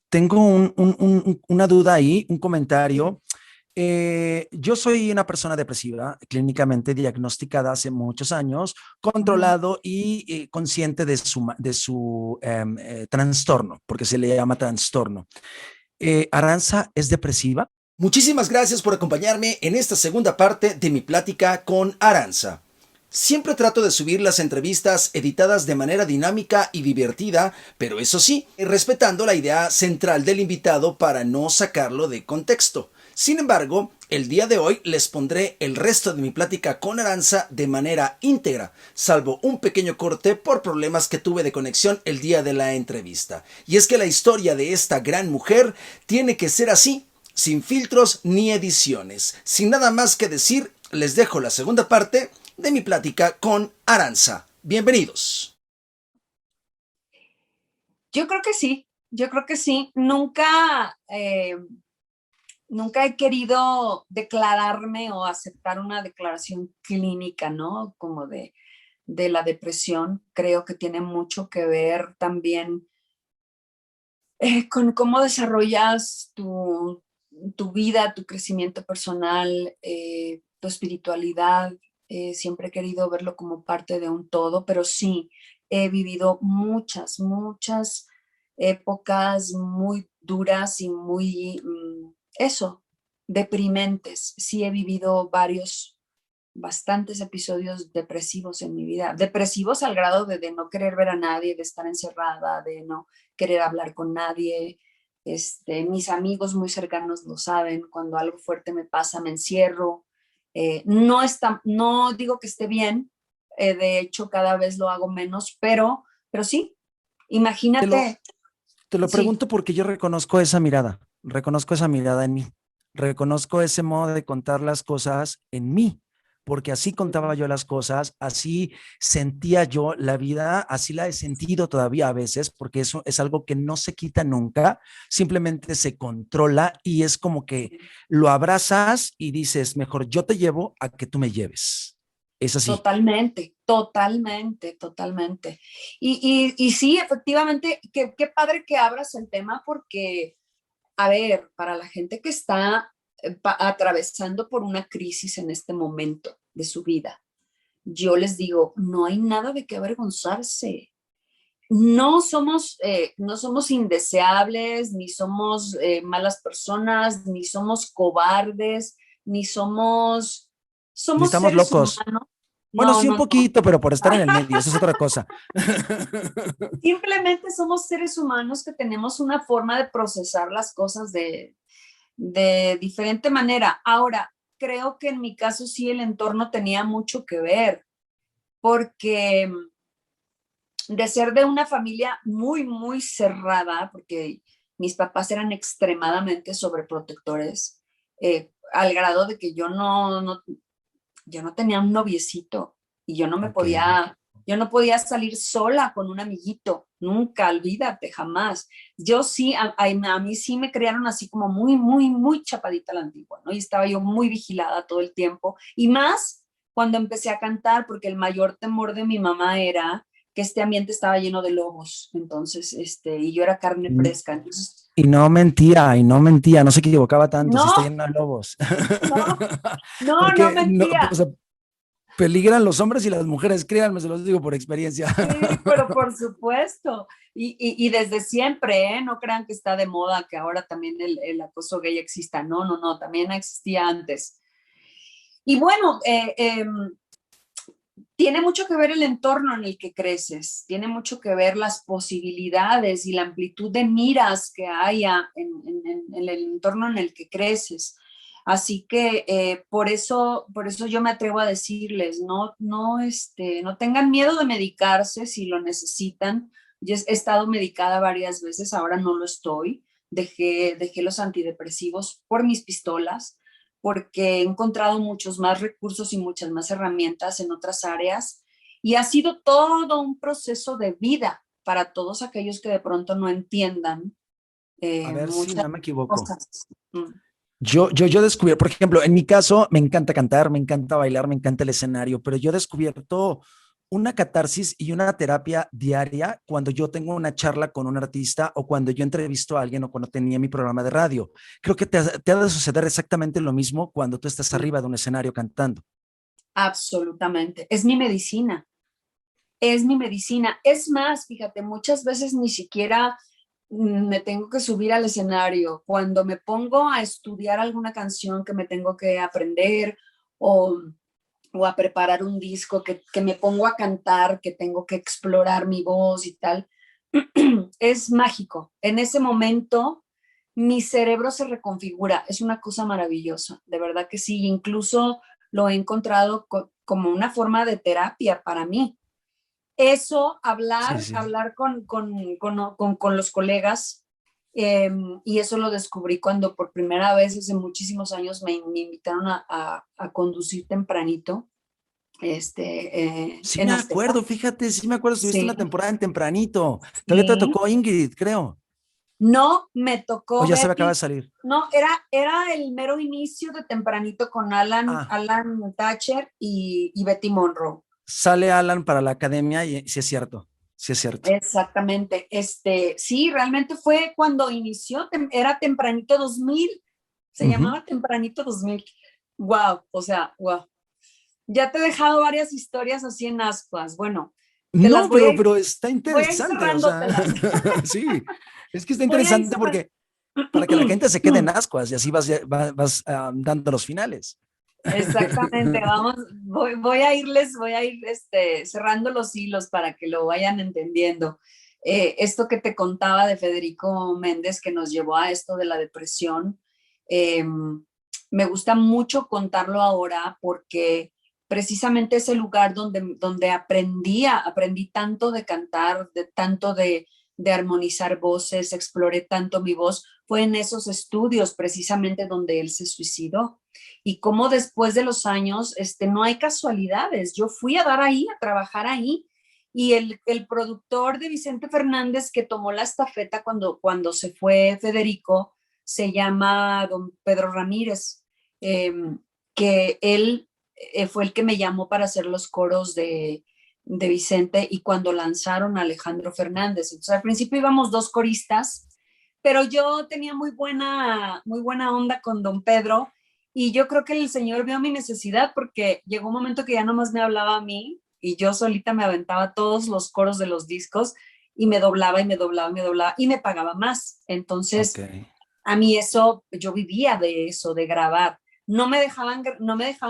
Tengo una duda ahí, un comentario. Yo soy una persona depresiva, clínicamente diagnosticada hace muchos años, Ujú. controlado y consciente de su trastorno, porque se le llama trastorno. ¿Aranza es depresiva? Muchísimas gracias por acompañarme en esta segunda parte de mi plática con Aranza. Siempre trato de subir las entrevistas editadas de manera dinámica y divertida, pero eso sí, respetando la idea central del invitado para no sacarlo de contexto. Sin embargo, el día de hoy les pondré el resto de mi plática con Aranza de manera íntegra, salvo un pequeño corte por problemas que tuve de conexión el día de la entrevista. Y es que la historia de esta gran mujer tiene que ser así, sin filtros ni ediciones. Sin nada más que decir, les dejo la segunda parte de mi plática con Aranza. Bienvenidos. Yo creo que sí, yo creo que sí. Nunca he querido declararme o aceptar una declaración clínica, ¿no? Como de la depresión. Creo que tiene mucho que ver también con cómo desarrollas tu vida, tu crecimiento personal, tu espiritualidad. Siempre he querido verlo como parte de un todo, pero sí, he vivido muchas épocas muy duras y muy, eso, deprimentes. Sí, he vivido bastantes episodios depresivos en mi vida, depresivos al grado de no querer ver a nadie, de estar encerrada, de no querer hablar con nadie. Mis amigos muy cercanos lo saben, cuando algo fuerte me pasa, me encierro. No digo que esté bien, de hecho cada vez lo hago menos, pero sí, Te lo, imagínate, te lo sí. pregunto porque yo reconozco esa mirada en mí, reconozco ese modo de contar las cosas en mí, porque así contaba yo las cosas, así sentía yo la vida, así la he sentido todavía a veces, porque eso es algo que no se quita nunca, simplemente se controla y es como que lo abrazas y dices, mejor yo te llevo a que tú me lleves. Es así. Totalmente. Y sí, efectivamente, qué padre que abras el tema porque, a ver, para la gente que está atravesando por una crisis en este momento de su vida, yo les digo, no hay nada de qué avergonzarse. No somos indeseables, ni somos malas personas, ni somos cobardes, ni Ni somos estamos seres locos. humanos. Bueno, No, sí un no, no. poquito, pero por estar en el medio, eso es otra cosa. Simplemente somos seres humanos que tenemos una forma de procesar las cosas de diferente manera. Ahora, creo que en mi caso sí el entorno tenía mucho que ver, porque de ser de una familia muy cerrada, porque mis papás eran extremadamente sobreprotectores, al grado de que yo no tenía un noviecito y Ok. yo no podía salir sola con un amiguito, nunca, olvídate, jamás. Yo sí, a mí sí me criaron así como muy chapadita a la antigua, ¿no? Y estaba yo muy vigilada todo el tiempo. Y más cuando empecé a cantar, porque el mayor temor de mi mamá era que este ambiente estaba lleno de lobos, entonces, y yo era carne fresca, entonces, Y no mentía, no se equivocaba tanto, sí está no, lleno de lobos. no, no Porque no, o mentía. sea, peligran los hombres y las mujeres, créanme, se los digo por experiencia. Sí, pero por supuesto. Y desde siempre, ¿eh? No crean que está de moda que ahora también el acoso gay exista. No, también existía antes. Y bueno, tiene mucho que ver el entorno en el que creces, tiene mucho que ver las posibilidades y la amplitud de miras que haya en el entorno en el que creces. Así que por eso yo me atrevo a decirles, no tengan miedo de medicarse si lo necesitan. Yo he estado medicada varias veces, ahora no lo estoy. Dejé los antidepresivos por mis pistolas porque he encontrado muchos más recursos y muchas más herramientas en otras áreas y ha sido todo un proceso de vida para todos aquellos que de pronto no entiendan A ver si muchas no me equivoco. cosas. Mm. Yo descubrí, por ejemplo, en mi caso, me encanta cantar, me encanta bailar, me encanta el escenario, pero yo he descubierto una catarsis y una terapia diaria cuando yo tengo una charla con un artista o cuando yo entrevisto a alguien o cuando tenía mi programa de radio. Creo que te ha de suceder exactamente lo mismo cuando tú estás Sí, arriba de un escenario cantando. absolutamente. Es mi medicina. Es mi medicina. Es más, fíjate, muchas veces ni siquiera me tengo que subir al escenario. Cuando me pongo a estudiar alguna canción que me tengo que aprender o, o a preparar un disco que me pongo a cantar, que tengo que explorar mi voz y tal, es mágico. En ese momento mi cerebro se reconfigura. Es una cosa maravillosa, de verdad que sí. Incluso lo he encontrado como una forma de terapia para mí. Eso, Sí, hablar, sí. hablar con los colegas, eh, y eso lo descubrí cuando por primera vez hace muchísimos años me invitaron a conducir tempranito Sí en me Azteca. acuerdo, fíjate, sí me acuerdo, estuviste Sí, una temporada en Tempranito. Todavía te sí. tocó Ingrid, creo. No me O tocó ya se me acaba de Betty. salir. No, era el mero inicio de tempranito con Ah, Alan Thatcher y Betty Monroe. sale Alan para la academia y sí es cierto, sí es cierto. Exactamente. Sí, realmente fue cuando inició, era Tempranito 2000, se Ujú. llamaba Tempranito 2000. Wow, o sea, wow. Ya te he dejado varias historias así en ascuas. Bueno, te las No, pero está voy a ir interesante, o sea, cerrándotelas. sí, es que está Voy a ir interesante cerrando. porque para que la gente se quede en ascuas y así vas dando los finales. Exactamente, voy a ir cerrando los hilos para que lo vayan entendiendo. Esto que te contaba de Federico Méndez que nos llevó a esto de la depresión, eh, me gusta mucho contarlo ahora porque precisamente es el lugar donde aprendí tanto de cantar, tanto de armonizar voces, exploré tanto mi voz, fue en esos estudios precisamente donde él se suicidó y cómo después de los años, no hay casualidades. Yo fui a dar ahí, a trabajar ahí, y el productor de Vicente Fernández que tomó la estafeta cuando se fue Federico, se llama don Pedro Ramírez, eh, que él fue el que me llamó para hacer los coros de Vicente y cuando lanzaron a Alejandro Fernández. Entonces al principio íbamos dos coristas, pero yo tenía muy buena onda con don Pedro y yo creo que el Señor vio mi necesidad porque llegó un momento que ya nomás me hablaba a mí y yo solita me aventaba todos los coros de los discos y me doblaba y me doblaba y me doblaba y me pagaba más. Ok. Entonces, a mí eso, yo vivía de eso, de grabar. No me dejaban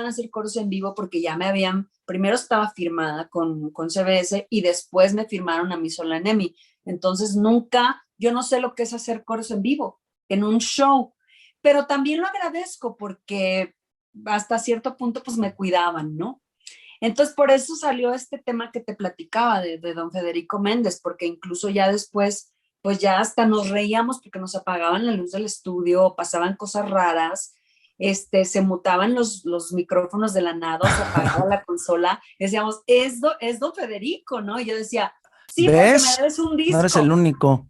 hacer coros en vivo porque ya me habían, primero estaba firmada con CBS y después me firmaron a mí sola en EMI. Entonces nunca, yo no sé lo que es hacer coros en vivo, en un show, pero también lo agradezco porque hasta cierto punto pues me cuidaban, ¿no? Entonces por eso salió este tema que te platicaba de don Federico Méndez, porque incluso ya después pues ya hasta nos reíamos porque nos apagaban la luz del estudio, pasaban cosas raras, se mutaban los micrófonos de la nada, o se apagaba la consola, decíamos, es don Federico, ¿no? Y yo decía, sí, porque me ¿Ves? debes un No eres el disco. único.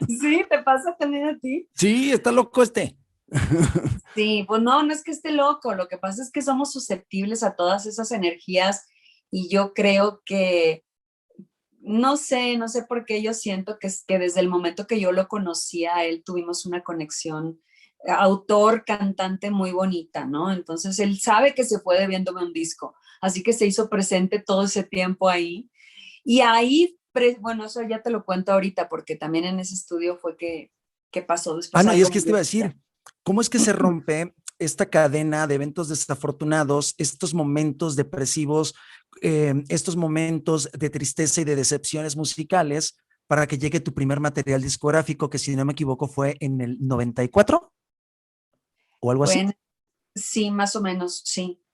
Sí, te pasa también a ti. Sí, está loco este. Sí, pues no, no es que esté loco, lo que pasa es que somos susceptibles a todas esas energías y yo creo que, no sé por qué yo siento que, es que desde el momento que yo lo conocí a él tuvimos una conexión autor, cantante muy bonita, ¿no? Entonces él sabe que se fue debiéndome un disco, así que se hizo presente todo ese tiempo ahí y ahí, bueno, eso ya te lo cuento ahorita porque también en ese estudio fue que pasó Ah, después no, y es algo que te muy iba a especial. decir, ¿cómo es que se rompe esta cadena de eventos desafortunados, estos momentos depresivos, estos momentos de tristeza y de decepciones musicales para que llegue tu primer material discográfico, que si no me equivoco fue en el 94 o algo así? Bueno, sí, más o menos, sí, Ah,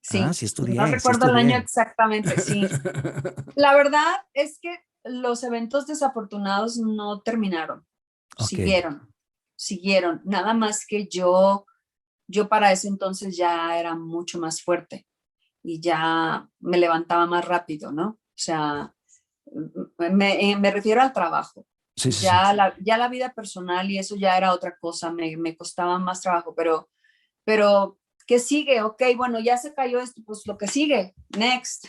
sí. sí No estudié, sí recuerdo el año estudié. exactamente, sí. La verdad es que los eventos desafortunados no terminaron, Ok, siguieron. Nada más que yo para ese entonces ya era mucho más fuerte y ya me levantaba más rápido, ¿no? O sea, me refiero al trabajo. sí, sí, sí. Ya la vida personal y eso ya era otra cosa, me costaba más trabajo, pero ¿qué sigue? Ok, bueno, ya se cayó esto, pues lo que sigue, next.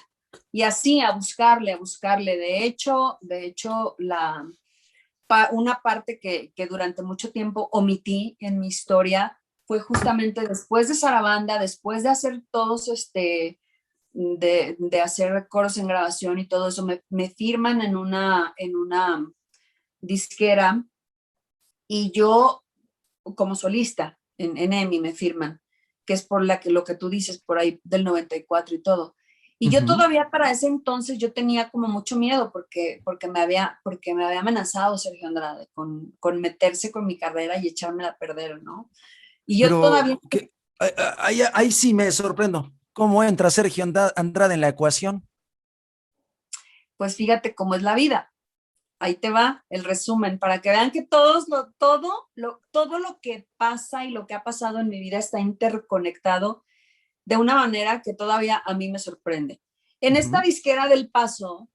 Y así a buscarle, a buscarle. De hecho, una parte que durante mucho tiempo omití en mi historia fue justamente después de Sarabanda, después de hacer todos de hacer coros en grabación y todo eso, me firman en una disquera y yo como solista en EMI me firman, que es por lo que tú dices, por ahí del 94 y todo. Y yo Ujú. todavía para ese entonces yo tenía como mucho miedo porque me había amenazado Sergio Andrade con meterse con mi carrera y echármela a perder, ¿no? Y yo Pero todavía, ahí sí me sorprendo. ¿Cómo entra Sergio Andrade en la ecuación? pues fíjate cómo es la vida. Ahí te va el resumen para que vean que todo lo que pasa y lo que ha pasado en mi vida está interconectado de una manera que todavía a mí me sorprende. En esta Ujú. disquera del Paso,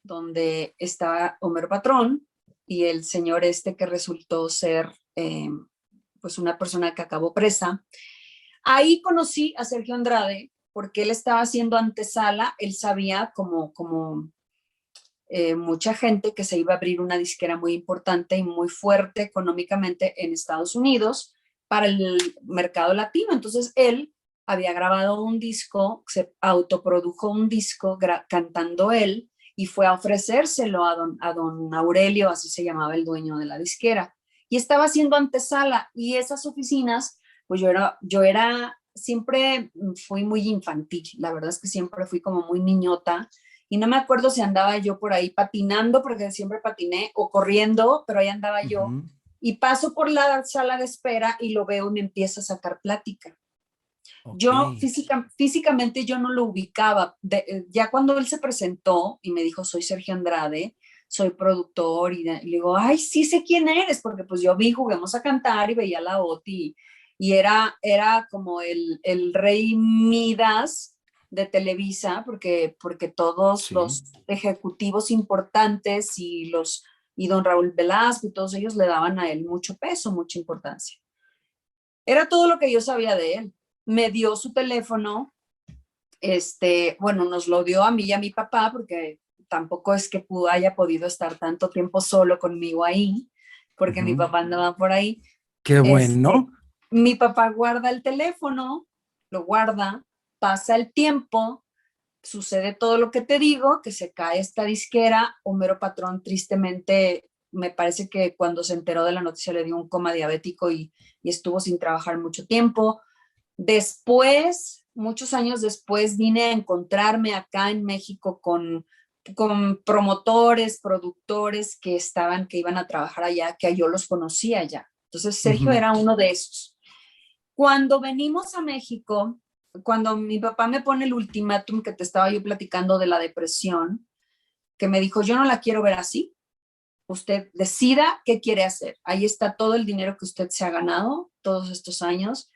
donde está Homero Patrón y el señor que resultó ser pues una persona que acabó presa, ahí conocí a Sergio Andrade porque él estaba haciendo antesala, él sabía como mucha gente que se iba a abrir una disquera muy importante y muy fuerte económicamente en Estados Unidos para el mercado latino. Entonces él había grabado un disco, se autoprodujo un disco cantando él y fue a ofrecérselo a don Aurelio, así se llamaba el dueño de la disquera. Y estaba haciendo antesala y esas oficinas, pues siempre fui muy infantil, la verdad es que siempre fui como muy niñota y no me acuerdo si andaba yo por ahí patinando, porque siempre patiné, o corriendo, pero ahí andaba yo. Ujú. Y paso por la sala de espera y lo veo y me empieza a sacar plática. Ok. Yo físicamente yo no lo ubicaba. Ya cuando él se presentó y me dijo, soy Sergio Andrade, soy productor, y le digo, ay, sí sé quién eres, porque pues yo vi Juguemos a Cantar y veía la OTI y era como el rey Midas de Televisa, porque todos Sí. los ejecutivos importantes y don Raúl Velasco y todos ellos le daban a él mucho peso, mucha importancia. Era todo lo que yo sabía de él. Me dio su teléfono, bueno, nos lo dio a mí y a mi papá, porque tampoco es que haya podido estar tanto tiempo solo conmigo ahí, porque mi Ujú. papá andaba por ahí. Qué Este, bueno. mi papá guarda el teléfono, lo guarda, pasa el tiempo, sucede todo lo que te digo, que se cae esta disquera. Homero Patrón tristemente, me parece que cuando se enteró de la noticia le dio un coma diabético y estuvo sin trabajar mucho tiempo. Después, muchos años después, vine a encontrarme acá en México con promotores, productores que iban a trabajar allá, que yo los conocía ya. Entonces, Sergio Ujú. era uno de esos. Cuando venimos a México, cuando mi papá me pone el ultimátum que te estaba yo platicando de la depresión, que me dijo, yo no la quiero ver así, usted decida qué quiere hacer. Ahí está todo el dinero que usted se ha ganado todos estos años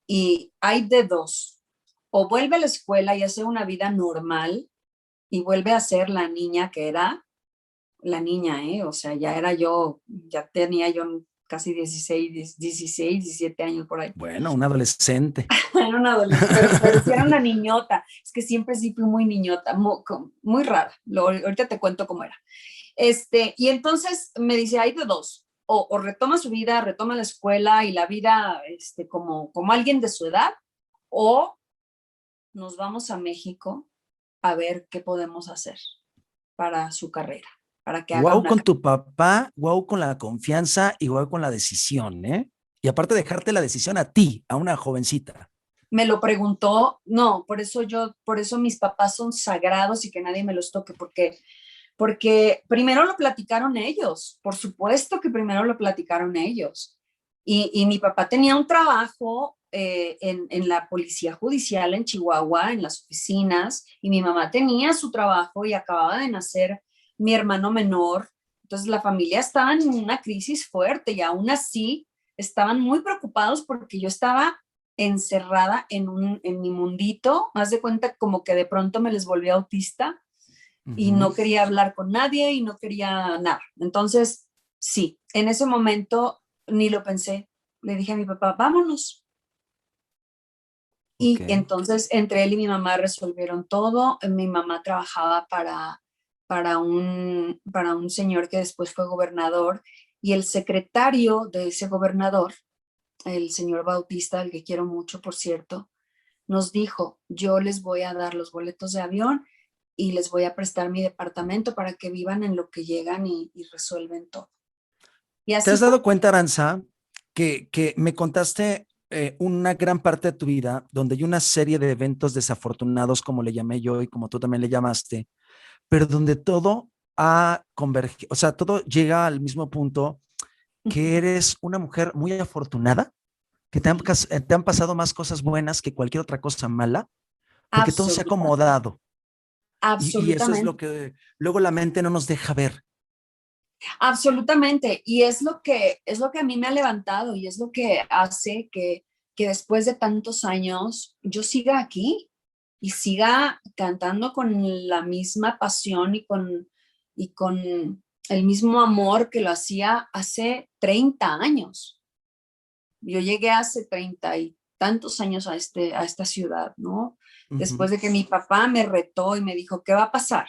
y hay de dos. O vuelve a la escuela y hace una vida normal y vuelve a ser la niña que era, la niña, ¿eh? O sea, ya tenía yo casi 16, 17 años por ahí. Bueno, un adolescente. Era una adolescente, pero sí era una niñota. Es que siempre sí fui muy niñota, muy rara. Ahorita te cuento cómo era. Y entonces me dice, hay de dos. O retoma su vida, retoma la escuela y la vida como alguien de su edad, o nos vamos a México a ver qué podemos hacer para su carrera, para que haga Guau una con carrera. tu papá, guau con la confianza y guau con la decisión, ¿eh? Y aparte dejarte la decisión a ti, a una jovencita. Me lo preguntó, no, por eso mis papás son sagrados y que nadie me los toque, porque primero lo platicaron ellos, por supuesto que primero lo platicaron ellos. Y mi papá tenía un trabajo en la policía judicial en Chihuahua, en las oficinas, y mi mamá tenía su trabajo y acababa de nacer mi hermano menor. Entonces la familia estaba en una crisis fuerte y aún así estaban muy preocupados porque yo estaba encerrada en mi mundito, más de cuenta como que de pronto me les volví autista y Ujú. no quería hablar con nadie y no quería nada. Entonces, sí, en ese momento ni lo pensé. Le dije a mi papá, vámonos. Ok. Y entonces entre él y mi mamá resolvieron todo. Mi mamá trabajaba para un señor que después fue gobernador y el secretario de ese gobernador, el señor Bautista, al que quiero mucho, por cierto, nos dijo, yo les voy a dar los boletos de avión y les voy a prestar mi departamento para que vivan en lo que llegan y resuelven todo. Y ¿Te así has fue. dado cuenta, Aranza, que me contaste una gran parte de tu vida donde hay una serie de eventos desafortunados, como le llamé yo y como tú también le llamaste, pero donde todo ha convergido, o sea, todo llega al mismo punto, que eres una mujer muy afortunada, que te han pasado más cosas buenas que cualquier otra cosa mala, porque todo se ha Absolutamente, acomodado y eso es lo absolutamente, que luego la mente no nos deja ver. absolutamente. Y es lo que a mí me ha levantado y es lo que hace que después de tantos años yo siga aquí y siga cantando con la misma pasión y con el mismo amor que lo hacía hace 30 años. Yo llegué hace 30 y tantos años a esta ciudad, ¿no? Ujú. Después de que mi papá me retó y me dijo, ¿qué va a pasar?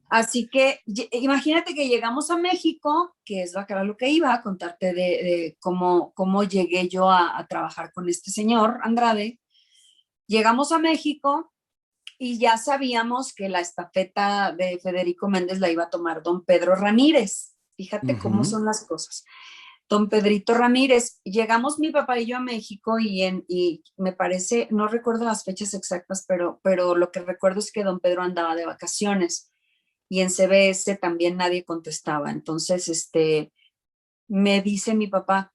Así que imagínate que llegamos a México, que es lo que iba a contarte de cómo llegué yo a trabajar con este señor Andrade. Llegamos a México y ya sabíamos que la estafeta de Federico Méndez la iba a tomar don Pedro Ramírez. Fíjate cómo Ujú. son las cosas. Don Pedrito Ramírez, llegamos mi papá y yo a México y me parece, no recuerdo las fechas exactas, pero lo que recuerdo es que don Pedro andaba de vacaciones y en CBS también nadie contestaba. Entonces, me dice mi papá,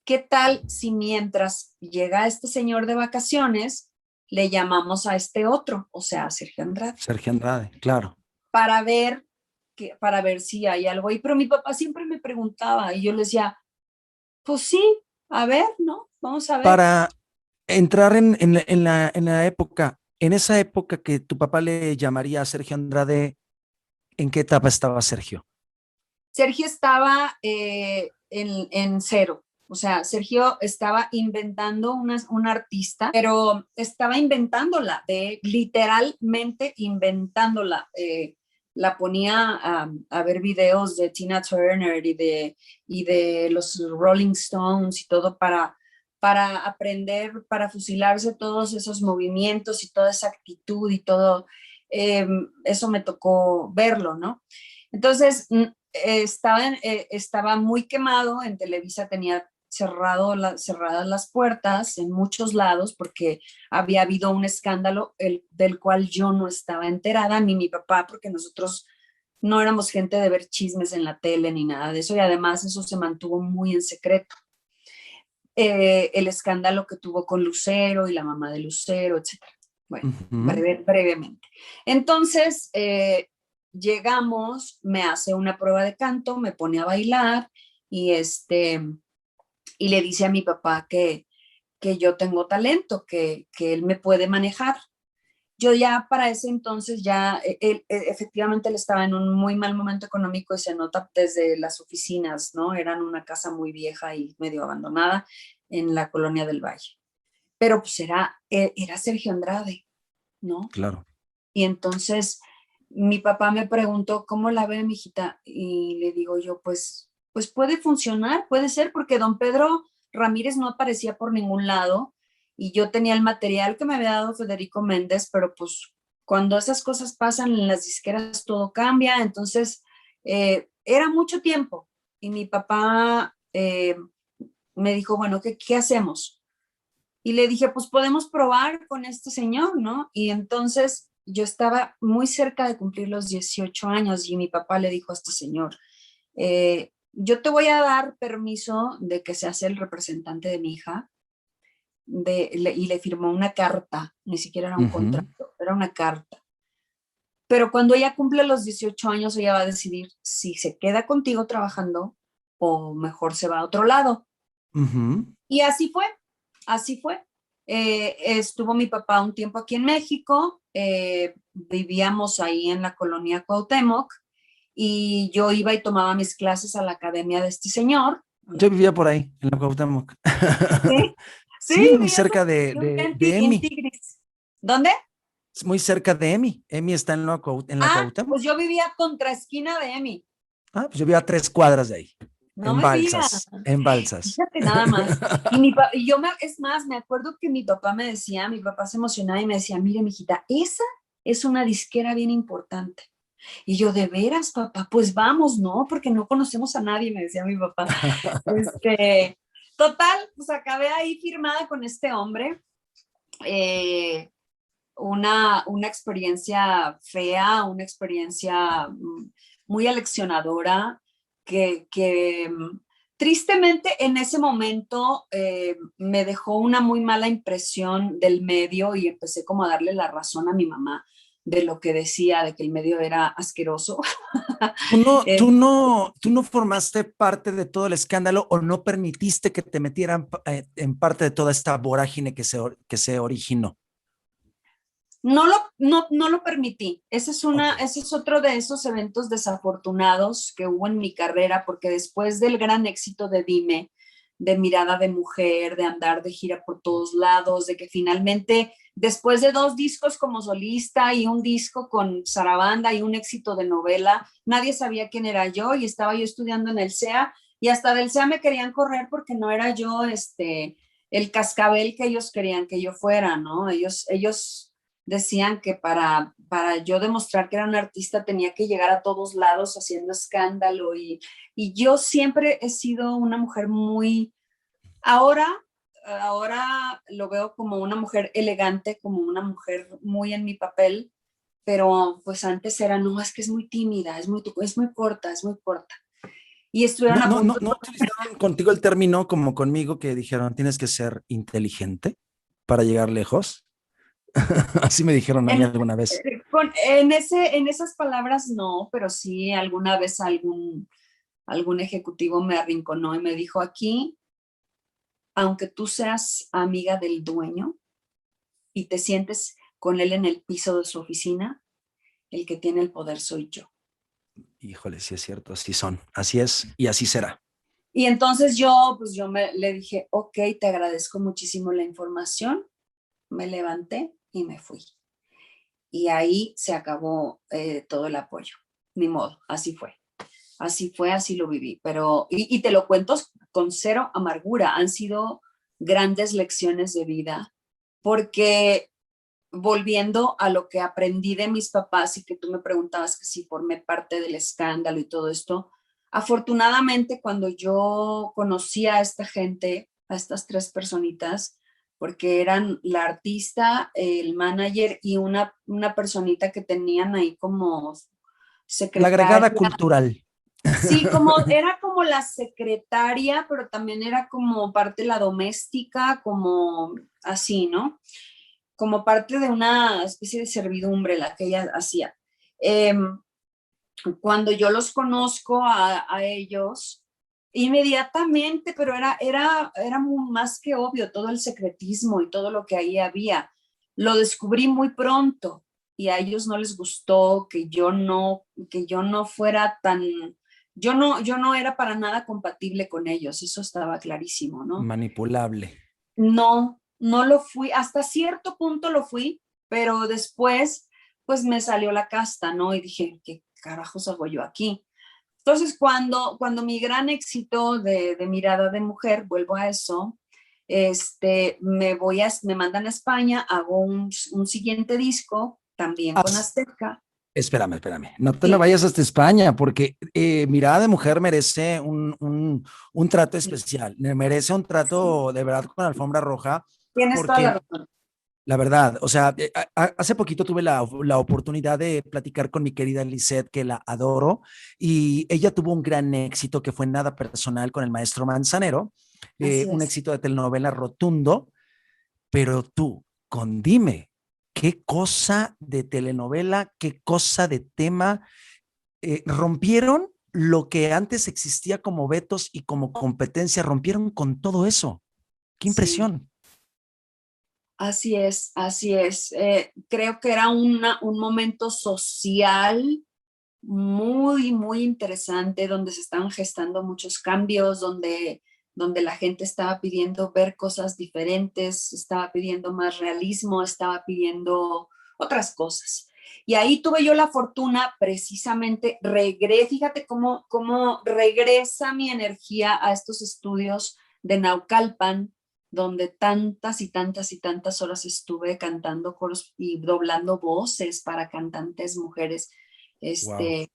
¿qué tal si mientras llega este señor de vacaciones, le llamamos a este otro, o sea, a Sergio Andrade, Sergio Andrade, claro. para ver, para ver si hay algo ahí? Pero mi papá siempre me preguntaba y yo le decía, pues sí, a ver, ¿no? Vamos a ver. Para entrar en la época, en esa época que tu papá le llamaría a Sergio Andrade, ¿en qué etapa estaba Sergio? Sergio estaba en cero. O sea, Sergio estaba inventando una artista, pero estaba inventándola, literalmente inventándola. La ponía a ver videos de Tina Turner y de los Rolling Stones y todo para aprender, para fusilarse todos esos movimientos y toda esa actitud y todo. Eso me tocó verlo, ¿no? Entonces, estaba muy quemado, en Televisa tenía cerradas las puertas en muchos lados porque había habido un escándalo del cual yo no estaba enterada, ni mi papá, porque nosotros no éramos gente de ver chismes en la tele ni nada de eso, y además eso se mantuvo muy en secreto. El escándalo que tuvo con Lucero y la mamá de Lucero, etcétera. Bueno, Ujú. brevemente. Entonces, llegamos, me hace una prueba de canto, me pone a bailar y, y le dice a mi papá que yo tengo talento, que él me puede manejar. Yo ya para ese entonces ya, efectivamente él estaba en un muy mal momento económico y se nota desde las oficinas, ¿no? Eran una casa muy vieja y medio abandonada en la colonia del Valle. Pero pues era Sergio Andrade, ¿no? Claro. Y entonces mi papá me preguntó, ¿cómo la ve, mijita? Y le digo yo, pues puede funcionar, puede ser, porque don Pedro Ramírez no aparecía por ningún lado y yo tenía el material que me había dado Federico Méndez, pero pues cuando esas cosas pasan en las disqueras todo cambia, entonces era mucho tiempo y mi papá me dijo, bueno, ¿qué hacemos? Y le dije, pues podemos probar con este señor, ¿no? Y entonces yo estaba muy cerca de cumplir los 18 años y mi papá le dijo a este señor, yo te voy a dar permiso de que seas el representante de mi hija. Y le firmó una carta, ni siquiera era un Ujú. contrato, era una carta. Pero cuando ella cumple los 18 años, ella va a decidir si se queda contigo trabajando o mejor se va a otro lado. Ujú. Y así fue, así fue. Estuvo mi papá un tiempo aquí en México, vivíamos ahí en la colonia Cuauhtémoc y yo iba y tomaba mis clases a la academia de este señor. Yo vivía por ahí, en la Cuauhtémoc. ¿Sí? Sí, Sí, es muy vivías cerca de en Emi. Tigris. ¿Dónde? Es muy cerca de Emi. Emi está en la Ah, Cuauhtémoc. pues yo vivía contra esquina de Emi. Ah, pues yo vivía a 3 cuadras de ahí. No En me digas. Balsas, en Balsas. Fíjate nada más. Y yo es más, me acuerdo que mi papá me decía, mi papá se emocionaba y me decía, mire, mijita, esa es una disquera bien importante. Y yo, ¿de veras, papá? Pues vamos, ¿no? Porque no conocemos a nadie, me decía mi papá. Este, total, pues acabé ahí firmada con este hombre. Eh, una experiencia fea, una experiencia muy aleccionadora, que tristemente en ese momento me dejó una muy mala impresión del medio y empecé como a darle la razón a mi mamá de lo que decía, de que el medio era asqueroso. Eh, Tú no formaste parte de todo el escándalo o no permitiste que te metieran en parte de toda esta vorágine que se originó. no lo permití. Ok. Ese es otro de esos eventos desafortunados que hubo en mi carrera, porque después del gran éxito de Dime, de Mirada de Mujer, de andar de gira por todos lados, de que finalmente, después de 2 discos como solista y un disco con Sarabanda y un éxito de novela, nadie sabía quién era yo y estaba yo estudiando en el CEA y hasta del CEA me querían correr porque no era yo el cascabel que ellos querían que yo fuera, ¿no? Ellos decían que para yo demostrar que era un artista tenía que llegar a todos lados haciendo escándalo y yo siempre he sido una mujer muy, ahora, ahora lo veo como una mujer elegante, como una mujer muy en mi papel, pero pues antes era, no, es que es muy tímida, es muy corta, es muy corta. Y estuvieron a punto. No utilizaron contigo el término como conmigo que dijeron, tienes que ser inteligente para llegar lejos. Así me dijeron a mí En, alguna vez. en esas palabras no, pero sí alguna vez algún ejecutivo me arrinconó y me dijo, aquí, aunque tú seas amiga del dueño y te sientes con él en el piso de su oficina, el que tiene el poder soy yo. Híjole, sí es cierto, así son, así es y así será. Y entonces yo, pues le dije, ok, te agradezco muchísimo la información, me levanté y me fui. Y ahí se acabó todo el apoyo, ni modo, así fue. Así fue, así lo viví. Pero, y te lo cuento con cero amargura, han sido grandes lecciones de vida, porque volviendo a lo que aprendí de mis papás y que tú me preguntabas que si formé parte del escándalo y todo esto, afortunadamente cuando yo conocí a esta gente, a estas 3 personitas, porque eran la artista, el manager y una personita que tenían ahí como La agregada secretaria. cultural. Sí, era como la secretaria, pero también era como parte de la doméstica, como así, ¿no? Como parte de una especie de servidumbre la que ella hacía. Eh, Cuando yo los conozco a ellos, inmediatamente, pero era más que obvio todo el secretismo y todo lo que ahí había. Lo descubrí muy pronto y a ellos no les gustó que yo no fuera tan, yo no era para nada compatible con ellos, eso estaba clarísimo, ¿no? Manipulable. No lo fui, hasta cierto punto lo fui, pero después pues me salió la casta, ¿no? Y dije, ¿qué carajos hago yo aquí? Entonces, cuando mi gran éxito de Mirada de Mujer, vuelvo a eso, me mandan a España, hago un siguiente disco, también con As- Azteca. espérame. No te me Sí, vayas hasta España porque Mirada de Mujer merece un trato especial. Merece un trato de verdad con alfombra roja tienes toda la porque razón. la verdad, o sea, hace poquito tuve la oportunidad de platicar con mi querida Lisette, que la adoro, y ella tuvo un gran éxito que fue Nada Personal con el maestro Manzanero, Así un es. éxito de telenovela rotundo, pero tú, con Dime, qué cosa de telenovela, qué cosa de tema, rompieron lo que antes existía como vetos y como competencia, rompieron con todo eso. Qué Sí. impresión. Así es, así es. Creo que era un momento social muy, muy interesante donde se estaban gestando muchos cambios, donde donde la gente estaba pidiendo ver cosas diferentes, estaba pidiendo más realismo, estaba pidiendo otras cosas. Y ahí tuve yo la fortuna, precisamente, fíjate cómo regresa mi energía a estos estudios de Naucalpan, donde tantas y tantas y tantas horas estuve cantando coros y doblando voces para cantantes mujeres. Wow.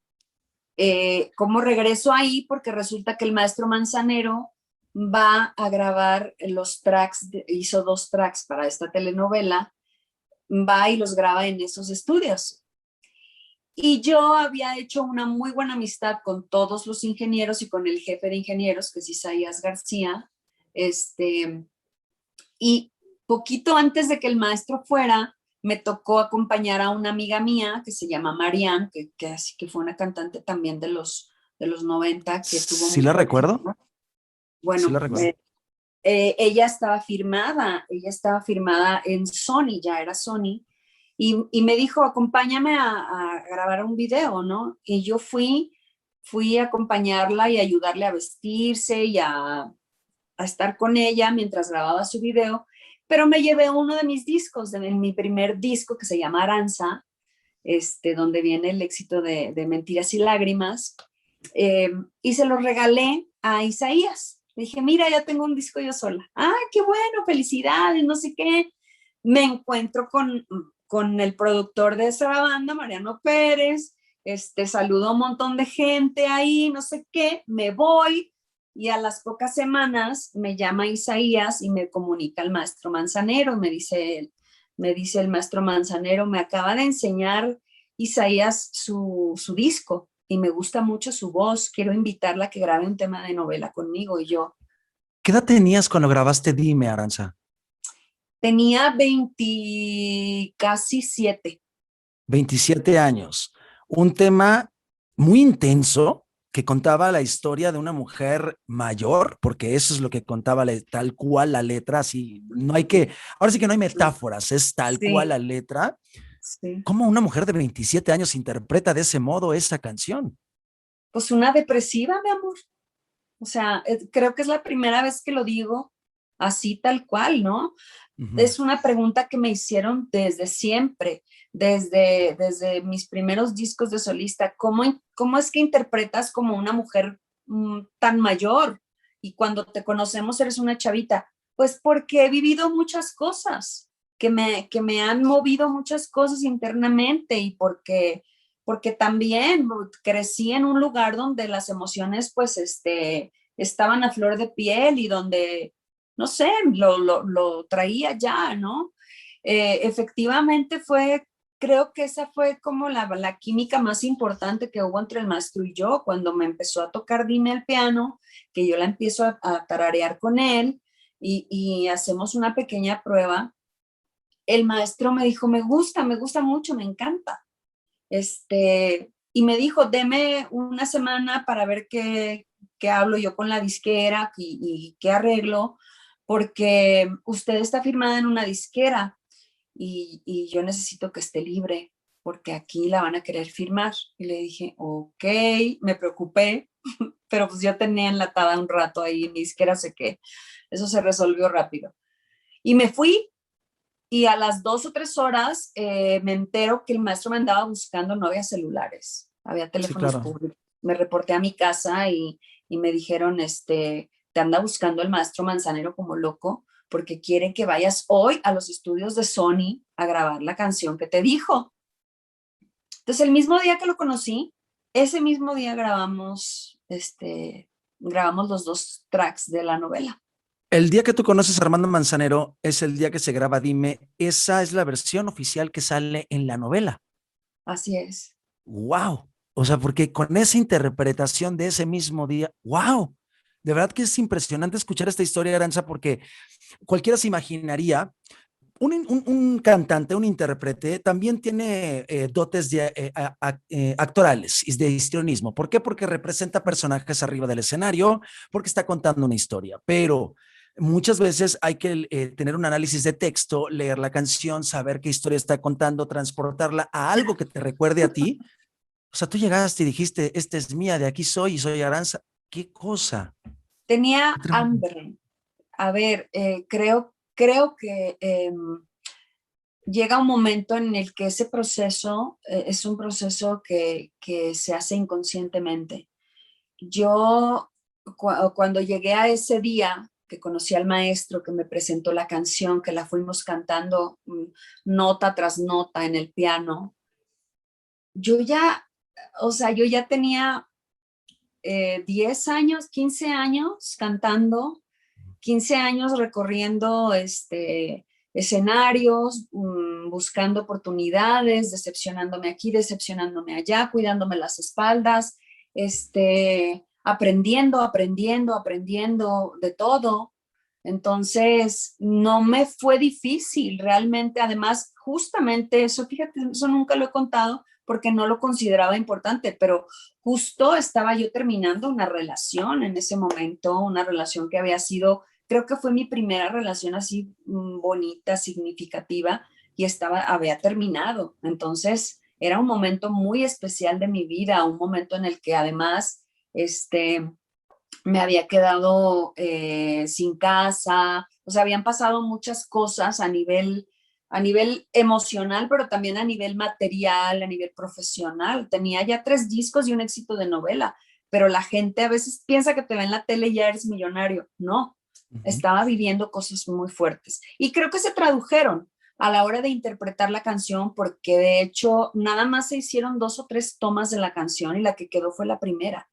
¿Cómo regreso ahí? Porque resulta que el maestro Manzanero va a grabar los tracks, hizo 2 tracks para esta telenovela, va y los graba en esos estudios. Y yo había hecho una muy buena amistad con todos los ingenieros y con el jefe de ingenieros, que es Isaías García. Y poquito antes de que el maestro fuera, me tocó acompañar a una amiga mía que se llama Marianne, que así que fue una cantante también de los 90, que tuvo Sí la mucho recuerdo, éxito. sí la Bueno, recuerdo. ella estaba firmada en Sony, ya era Sony, y me dijo, acompáñame a grabar un video, ¿no? Y yo fui a acompañarla y ayudarle a vestirse y a estar con ella mientras grababa su video, pero me llevé uno de mis discos, de mi primer disco que se llama Aranza, donde viene el éxito de Mentiras y Lágrimas, y se lo regalé a Isaías. Le dije, mira, ya tengo un disco yo sola. Ah, qué bueno, felicidades, no sé qué. Me encuentro con el productor de esa banda, Mariano Pérez, saludo a un montón de gente ahí, no sé qué, me voy, y a las pocas semanas me llama Isaías y me comunica el maestro Manzanero, me dice el maestro Manzanero, me acaba de enseñar Isaías su disco y me gusta mucho su voz, quiero invitarla a que grabe un tema de novela conmigo. Y yo ¿Qué edad tenías cuando grabaste Dime, Aranza? tenía 20, casi 7. 27 años. Un tema muy intenso que contaba la historia de una mujer mayor, porque eso es lo que contaba tal cual la letra, así, no hay que, ahora sí que no hay metáforas, es tal cual Sí, la letra. sí. ¿Cómo una mujer de 27 años interpreta de ese modo esa canción? Pues una depresiva, mi amor. O sea, creo que es la primera vez que lo digo así tal cual, ¿no? Uh -huh. Es una pregunta que me hicieron desde siempre, desde mis primeros discos de solista. ¿Cómo es que interpretas como una mujer tan mayor y cuando te conocemos eres una chavita? Pues porque he vivido muchas cosas, que me han movido muchas cosas internamente y porque también crecí en un lugar donde las emociones pues estaban a flor de piel y donde no sé, lo traía ya, ¿no? Efectivamente creo que esa fue como la química más importante que hubo entre el maestro y yo, cuando me empezó a tocar Dime al piano, que yo la empiezo a tararear con él y hacemos una pequeña prueba. El maestro me dijo, me gusta mucho, me encanta. Y me dijo, deme una semana para ver qué hablo yo con la disquera y qué arreglo, porque usted está firmada en una disquera y yo necesito que esté libre, porque aquí la van a querer firmar. Y le dije, ok, me preocupé, pero pues yo tenía enlatada un rato ahí, ni siquiera sé qué. Eso se resolvió rápido. Y me fui y a las 2 o 3 horas me entero que el maestro me andaba buscando, no había celulares, había Sí, teléfonos claro. públicos. Me reporté a mi casa y me dijeron, te anda buscando el maestro Manzanero como loco porque quiere que vayas hoy a los estudios de Sony a grabar la canción que te dijo. Entonces el mismo día que lo conocí, ese mismo día grabamos los 2 tracks de la novela. El día que tú conoces a Armando Manzanero es el día que se graba Dime. Esa es la versión oficial que sale en la novela. Así es. ¡Wow! O sea, porque con esa interpretación de ese mismo día, ¡wow! De verdad que es impresionante escuchar esta historia, Aranza, porque cualquiera se imaginaría, un cantante, un intérprete, también tiene dotes actorales y de histrionismo. ¿Por qué? Porque representa personajes arriba del escenario, porque está contando una historia, pero muchas veces hay que tener un análisis de texto, leer la canción, saber qué historia está contando, transportarla a algo que te recuerde a ti. O sea, tú llegaste y dijiste, esta es mía, de aquí soy y soy Aranza. ¿Qué cosa? Tenía ¿Qué trabajo? hambre. A ver, creo que llega un momento en el que ese proceso es un proceso que se hace inconscientemente. Yo, cuando llegué a ese día que conocí al maestro, que me presentó la canción, que la fuimos cantando nota tras nota en el piano, yo ya, o sea, yo ya tenía 10 años, 15 años cantando, 15 años recorriendo escenarios, buscando oportunidades, decepcionándome aquí, decepcionándome allá, cuidándome las espaldas, aprendiendo de todo. Entonces, no me fue difícil realmente. Además, justamente eso, fíjate, eso nunca lo he contado porque no lo consideraba importante, pero justo estaba yo terminando una relación en ese momento, una relación que había sido, creo que fue mi primera relación así bonita, significativa, y había terminado. Entonces, era un momento muy especial de mi vida, un momento en el que además, me había quedado sin casa, o sea, habían pasado muchas cosas a nivel emocional, pero también a nivel material, a nivel profesional. Tenía ya 3 discos y un éxito de novela, pero la gente a veces piensa que te ve en la tele y ya eres millonario. No, Ujú. estaba viviendo cosas muy fuertes. Y creo que se tradujeron a la hora de interpretar la canción, porque de hecho nada más se hicieron 2 o 3 tomas de la canción y la que quedó fue la primera.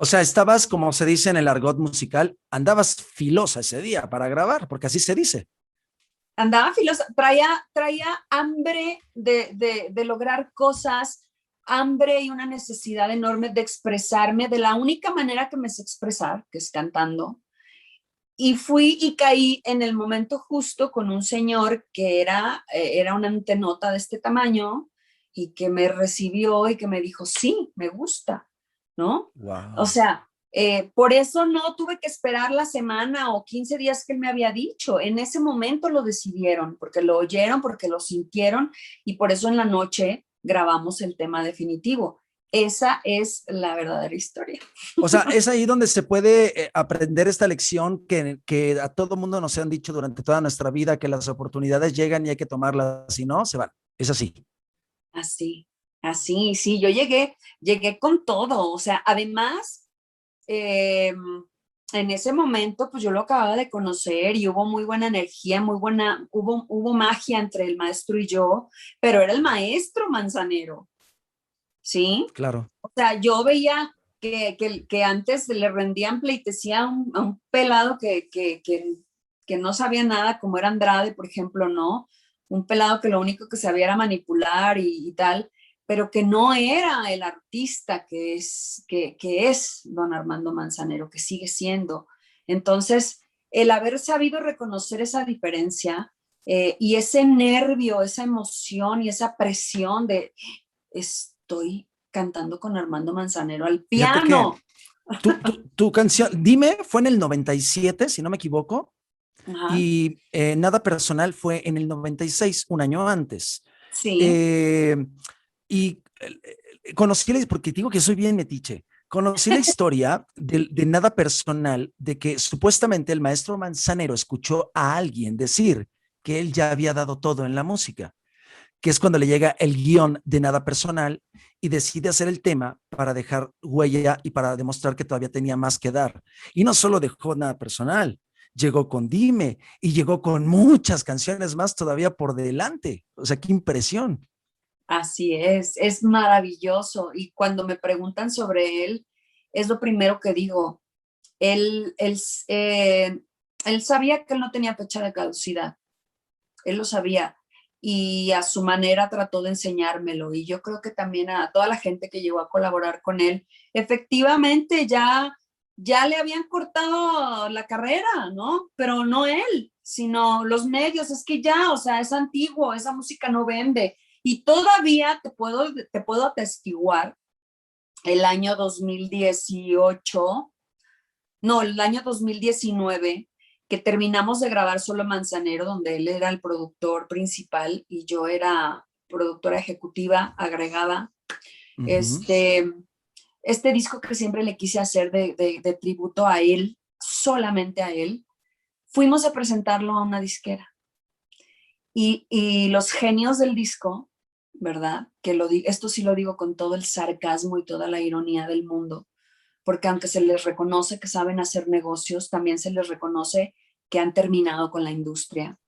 O sea, estabas, como se dice en el argot musical, andabas filosa ese día para grabar, porque así se dice. Andaba filosa, traía hambre de lograr cosas, hambre y una necesidad enorme de expresarme de la única manera que me sé expresar, que es cantando. Y fui y caí en el momento justo con un señor que era una antenota de este tamaño y que me recibió y que me dijo, sí, me gusta, ¿no? O Wow. sea, por eso no tuve que esperar la semana o 15 días que él me había dicho. En ese momento lo decidieron, porque lo oyeron, porque lo sintieron, y por eso en la noche grabamos el tema definitivo. Esa es la verdadera historia. O sea, es ahí donde se puede aprender esta lección que a todo mundo nos han dicho durante toda nuestra vida, que las oportunidades llegan y hay que tomarlas, si no, se van. Es así. Así, así, sí, yo llegué con todo, o sea, además, eh, en ese momento, pues yo lo acababa de conocer y hubo muy buena energía, hubo magia entre el maestro y yo, pero era el maestro Manzanero, ¿sí? Claro. O sea, yo veía que antes le rendían pleitesía a un pelado que no sabía nada, como era Andrade, por ejemplo, ¿no? Un pelado que lo único que sabía era manipular y tal, pero que no era el artista que es don Armando Manzanero, que sigue siendo. Entonces, el haber sabido reconocer esa diferencia y ese nervio, esa emoción y esa presión de estoy cantando con Armando Manzanero al Fíjate que piano. tu canción, Dime, fue en el 97, si no me equivoco, Ajá, y Nada Personal fue en el 96, un año antes. sí, Eh, y conocí, porque digo que soy bien metiche, conocí la historia de Nada Personal, de que supuestamente el maestro Manzanero escuchó a alguien decir que él ya había dado todo en la música, que es cuando le llega el guión de Nada Personal y decide hacer el tema para dejar huella y para demostrar que todavía tenía más que dar. Y no solo dejó Nada Personal, llegó con Dime y llegó con muchas canciones más todavía por delante. O sea, qué impresión. así es maravilloso. Y cuando me preguntan sobre él, es lo primero que digo. Él, él, eh, él sabía que él no tenía fecha de caducidad, él lo sabía y a su manera trató de enseñármelo. Y yo creo que también a toda la gente que llegó a colaborar con él, efectivamente ya le habían cortado la carrera, ¿no? Pero no él, sino los medios. Es que ya, o sea, es antiguo, esa música no vende. Y todavía te puedo atestiguar el año 2018, no, el año 2019, que terminamos de grabar Solo Manzanero, donde él era el productor principal y yo era productora ejecutiva agregada. Uh -huh. Este, este disco que siempre le quise hacer de tributo a él, solamente a él, fuimos a presentarlo a una disquera. Y los genios del disco, ¿verdad? Esto sí lo digo con todo el sarcasmo y toda la ironía del mundo, porque aunque se les reconoce que saben hacer negocios, también se les reconoce que han terminado con la industria,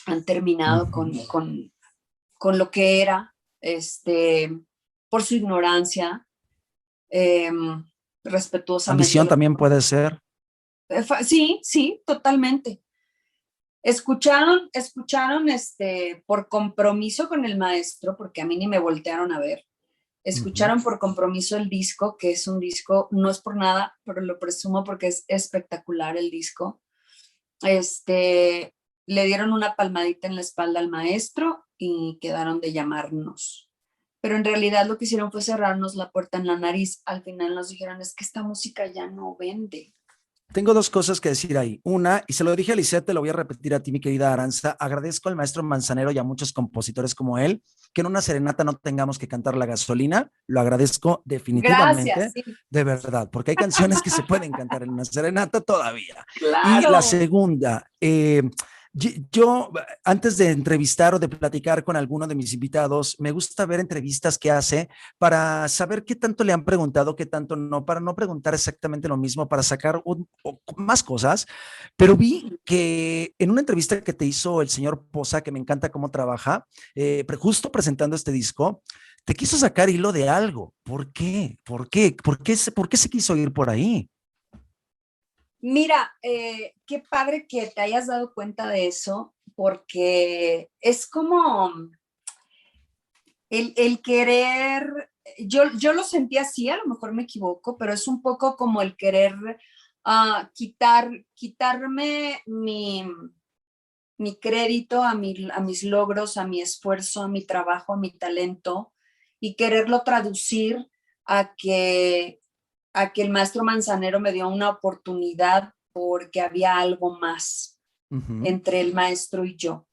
han terminado con lo que era, por su ignorancia, eh, respetuosamente. Ambición también puede ser. Sí, sí, totalmente. Escucharon, por compromiso con el maestro, porque a mí ni me voltearon a ver. Escucharon por compromiso el disco, que es un disco, no es por nada, pero lo presumo porque es espectacular el disco. Le dieron una palmadita en la espalda al maestro y quedaron de llamarnos. Pero en realidad lo que hicieron fue cerrarnos la puerta en la nariz. Al final nos dijeron, es que esta música ya no vende. Tengo dos cosas que decir ahí. Una, y se lo dije a Lisette, te lo voy a repetir a ti, mi querida Aranza. Agradezco al maestro Manzanero y a muchos compositores como él que en una serenata no tengamos que cantar La Gasolina. Lo agradezco Gracias, definitivamente, sí. de verdad, porque hay canciones que se pueden cantar en una serenata todavía. Y la Claro. segunda, yo, antes de entrevistar o de platicar con alguno de mis invitados, me gusta ver entrevistas que hace para saber qué tanto le han preguntado, qué tanto no, para no preguntar exactamente lo mismo, para sacar más cosas. Pero vi que en una entrevista que te hizo el señor Poza, que me encanta cómo trabaja, justo presentando este disco, te quiso sacar hilo de algo. ¿Por qué? ¿Por qué? ¿Por qué se quiso ir por ahí? Mira, qué padre que te hayas dado cuenta de eso, porque es como el querer, yo lo sentí así, a lo mejor me equivoco, pero es un poco como el querer quitarme mi crédito a mis logros, a mi esfuerzo, a mi trabajo, a mi talento, y quererlo traducir a que, a que el maestro Manzanero me dio una oportunidad porque había algo más entre el maestro y yo.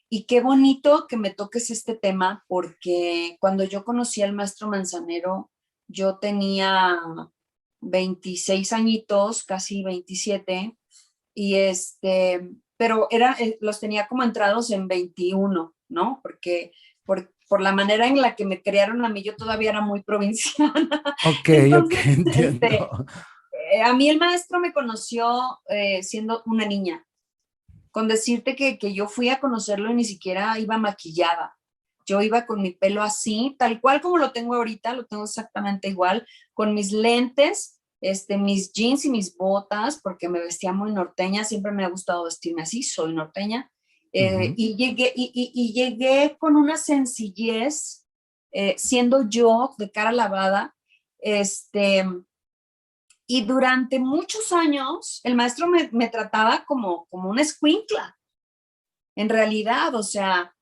Y qué bonito que me toques este tema, porque cuando yo conocí al maestro Manzanero, yo tenía 26 añitos, casi 27, y pero los tenía como entrados en 21, ¿no? Porque por la manera en la que me criaron a mí, yo todavía era muy provinciana. Ok, ok, Entonces, entiendo. a mí el maestro me conoció siendo una niña, con decirte que yo fui a conocerlo y ni siquiera iba maquillada. Yo iba con mi pelo así, tal cual como lo tengo ahorita, lo tengo exactamente igual, con mis lentes, mis jeans y mis botas, porque me vestía muy norteña, siempre me ha gustado vestirme así, soy norteña. Y llegué con una sencillez, siendo yo de cara lavada, y durante muchos años el maestro me trataba como una escuincla, en realidad, o sea,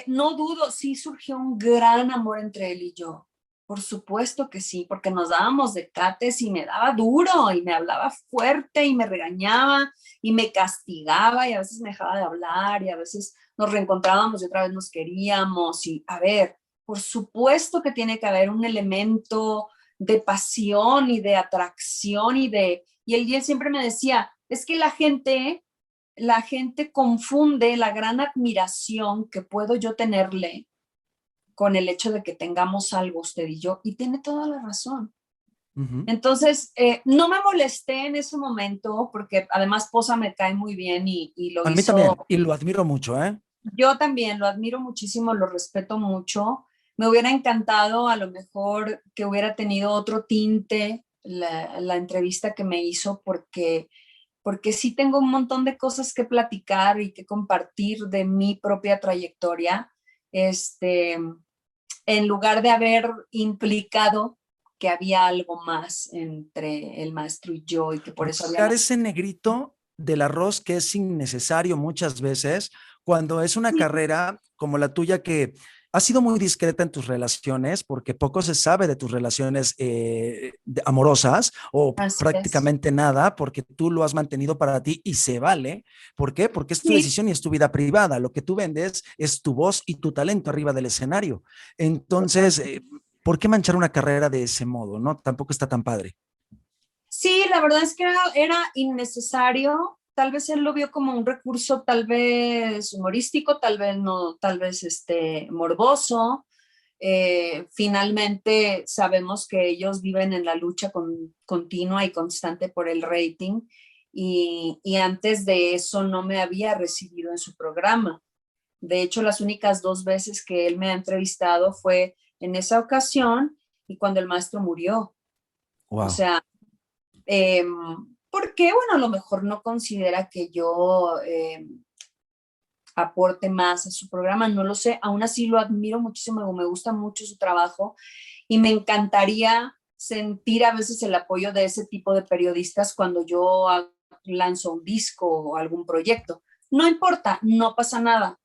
no dudo, sí surgió un gran amor entre él y yo. Por supuesto que sí, porque nos dábamos de cates y me daba duro y me hablaba fuerte y me regañaba y me castigaba y a veces me dejaba de hablar y a veces nos reencontrábamos y otra vez nos queríamos. Y a ver, por supuesto que tiene que haber un elemento de pasión y de atracción y él siempre me decía, es que la gente confunde la gran admiración que puedo yo tenerle con el hecho de que tengamos algo usted y yo, y tiene toda la razón. Entonces, no me molesté en ese momento, porque además Poza me cae muy bien y lo A mí hizo. también, y lo admiro mucho, ¿eh? Yo también lo admiro muchísimo, lo respeto mucho. Me hubiera encantado a lo mejor que hubiera tenido otro tinte la entrevista que me hizo, porque sí tengo un montón de cosas que platicar y que compartir de mi propia trayectoria, en lugar de haber implicado que había algo más entre el maestro y yo y que por Por eso había sacar más. ese negrito del arroz que es innecesario muchas veces, cuando es una carrera como la tuya que ha sido muy discreta en tus relaciones, porque poco se sabe de tus relaciones amorosas o Así es. prácticamente nada, porque tú lo has mantenido para ti y se vale. ¿Por qué? Porque es tu Sí, decisión y es tu vida privada. Lo que tú vendes es tu voz y tu talento arriba del escenario. Entonces, ¿por qué manchar una carrera de ese modo? No, tampoco está tan padre. Sí, la verdad es que era innecesario. Tal vez él lo vio como un recurso, tal vez humorístico, tal vez no, tal vez morboso. Finalmente sabemos que ellos viven en la lucha continua y constante por el rating y antes de eso no me había recibido en su programa. De hecho, las únicas 2 veces que él me ha entrevistado fue en esa ocasión y cuando el maestro murió. O Wow. sea, eh, porque, bueno, a lo mejor no considera que yo aporte más a su programa, no lo sé, aún así lo admiro muchísimo, me gusta mucho su trabajo y me encantaría sentir a veces el apoyo de ese tipo de periodistas cuando yo lanzo un disco o algún proyecto. No importa, no pasa nada.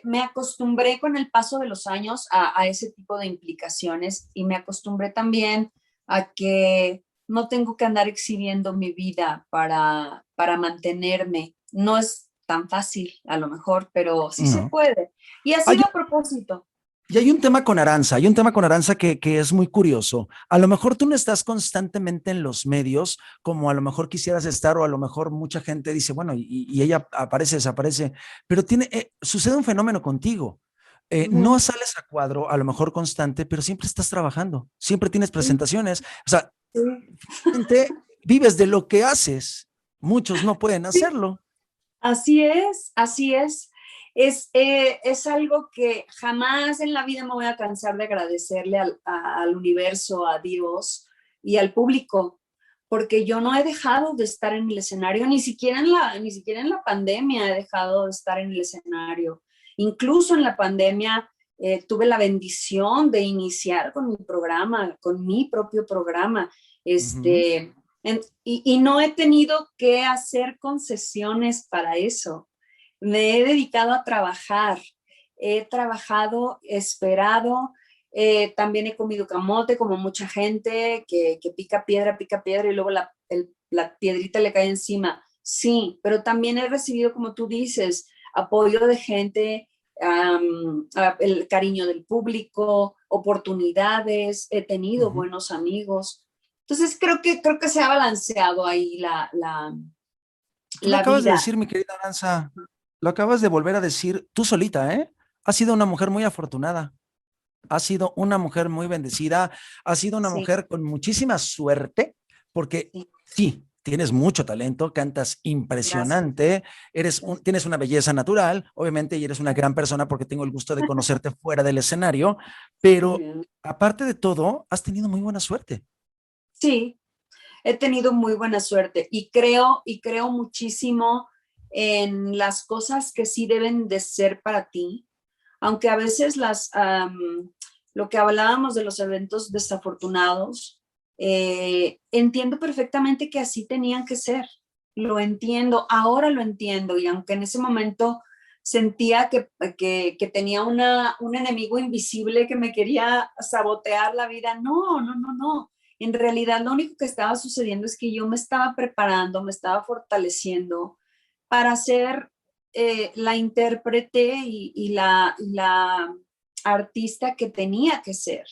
Me acostumbré con el paso de los años a ese tipo de implicaciones y me acostumbré también a que no tengo que andar exhibiendo mi vida para mantenerme. No es tan fácil a lo mejor, pero sí se No. puede. Y ha Hay sido a propósito. Y hay un tema con Aranza, hay un tema con Aranza que es muy curioso. A lo mejor tú no estás constantemente en los medios como a lo mejor quisieras estar o a lo mejor mucha gente dice, bueno, y ella aparece, desaparece, pero sucede un fenómeno contigo. No Ujú. sales a cuadro, a lo mejor constante, pero siempre estás trabajando, siempre tienes Sí, presentaciones. O sea, sí, finalmente vives de lo que haces. Muchos no pueden sí. hacerlo. Así es, así es. Es algo que jamás en la vida me voy a cansar de agradecerle al universo, a Dios y al público, porque yo no he dejado de estar en el escenario, ni siquiera en la pandemia he dejado de estar en el escenario. Incluso en la pandemia tuve la bendición de iniciar con mi programa, con mi propio programa. Ujú. Y no he tenido que hacer concesiones para eso. Me he dedicado a trabajar. He trabajado, esperado. También he comido camote como mucha gente que pica piedra y luego la piedrita le cae encima. Sí, pero también he recibido, como tú dices, apoyo de gente, el cariño del público, oportunidades, he tenido Ujú. buenos amigos. Entonces creo que se ha balanceado ahí la, la, Tú lo la acabas de vida. decir, mi querida Aranza, lo acabas de volver a decir tú solita, ¿eh? Has sido una mujer muy afortunada, has sido una mujer muy bendecida, has sido una Sí, mujer con muchísima suerte, porque sí, sí, tienes mucho talento, cantas gracias, impresionante, gracias. tienes una belleza natural, obviamente, y eres una gran persona porque tengo el gusto de conocerte fuera del escenario, Muy pero bien. aparte de todo, has tenido muy buena suerte. Sí, he tenido muy buena suerte y creo muchísimo en las cosas que sí deben de ser para ti, aunque a veces lo que hablábamos de los eventos desafortunados, entiendo perfectamente que así tenían que ser. Lo entiendo, ahora lo entiendo y aunque en ese momento sentía que tenía un enemigo invisible que me quería sabotear la vida, no, no, no, no. En realidad lo único que estaba sucediendo es que yo me estaba preparando, me estaba fortaleciendo para ser la intérprete y la artista que tenía que ser.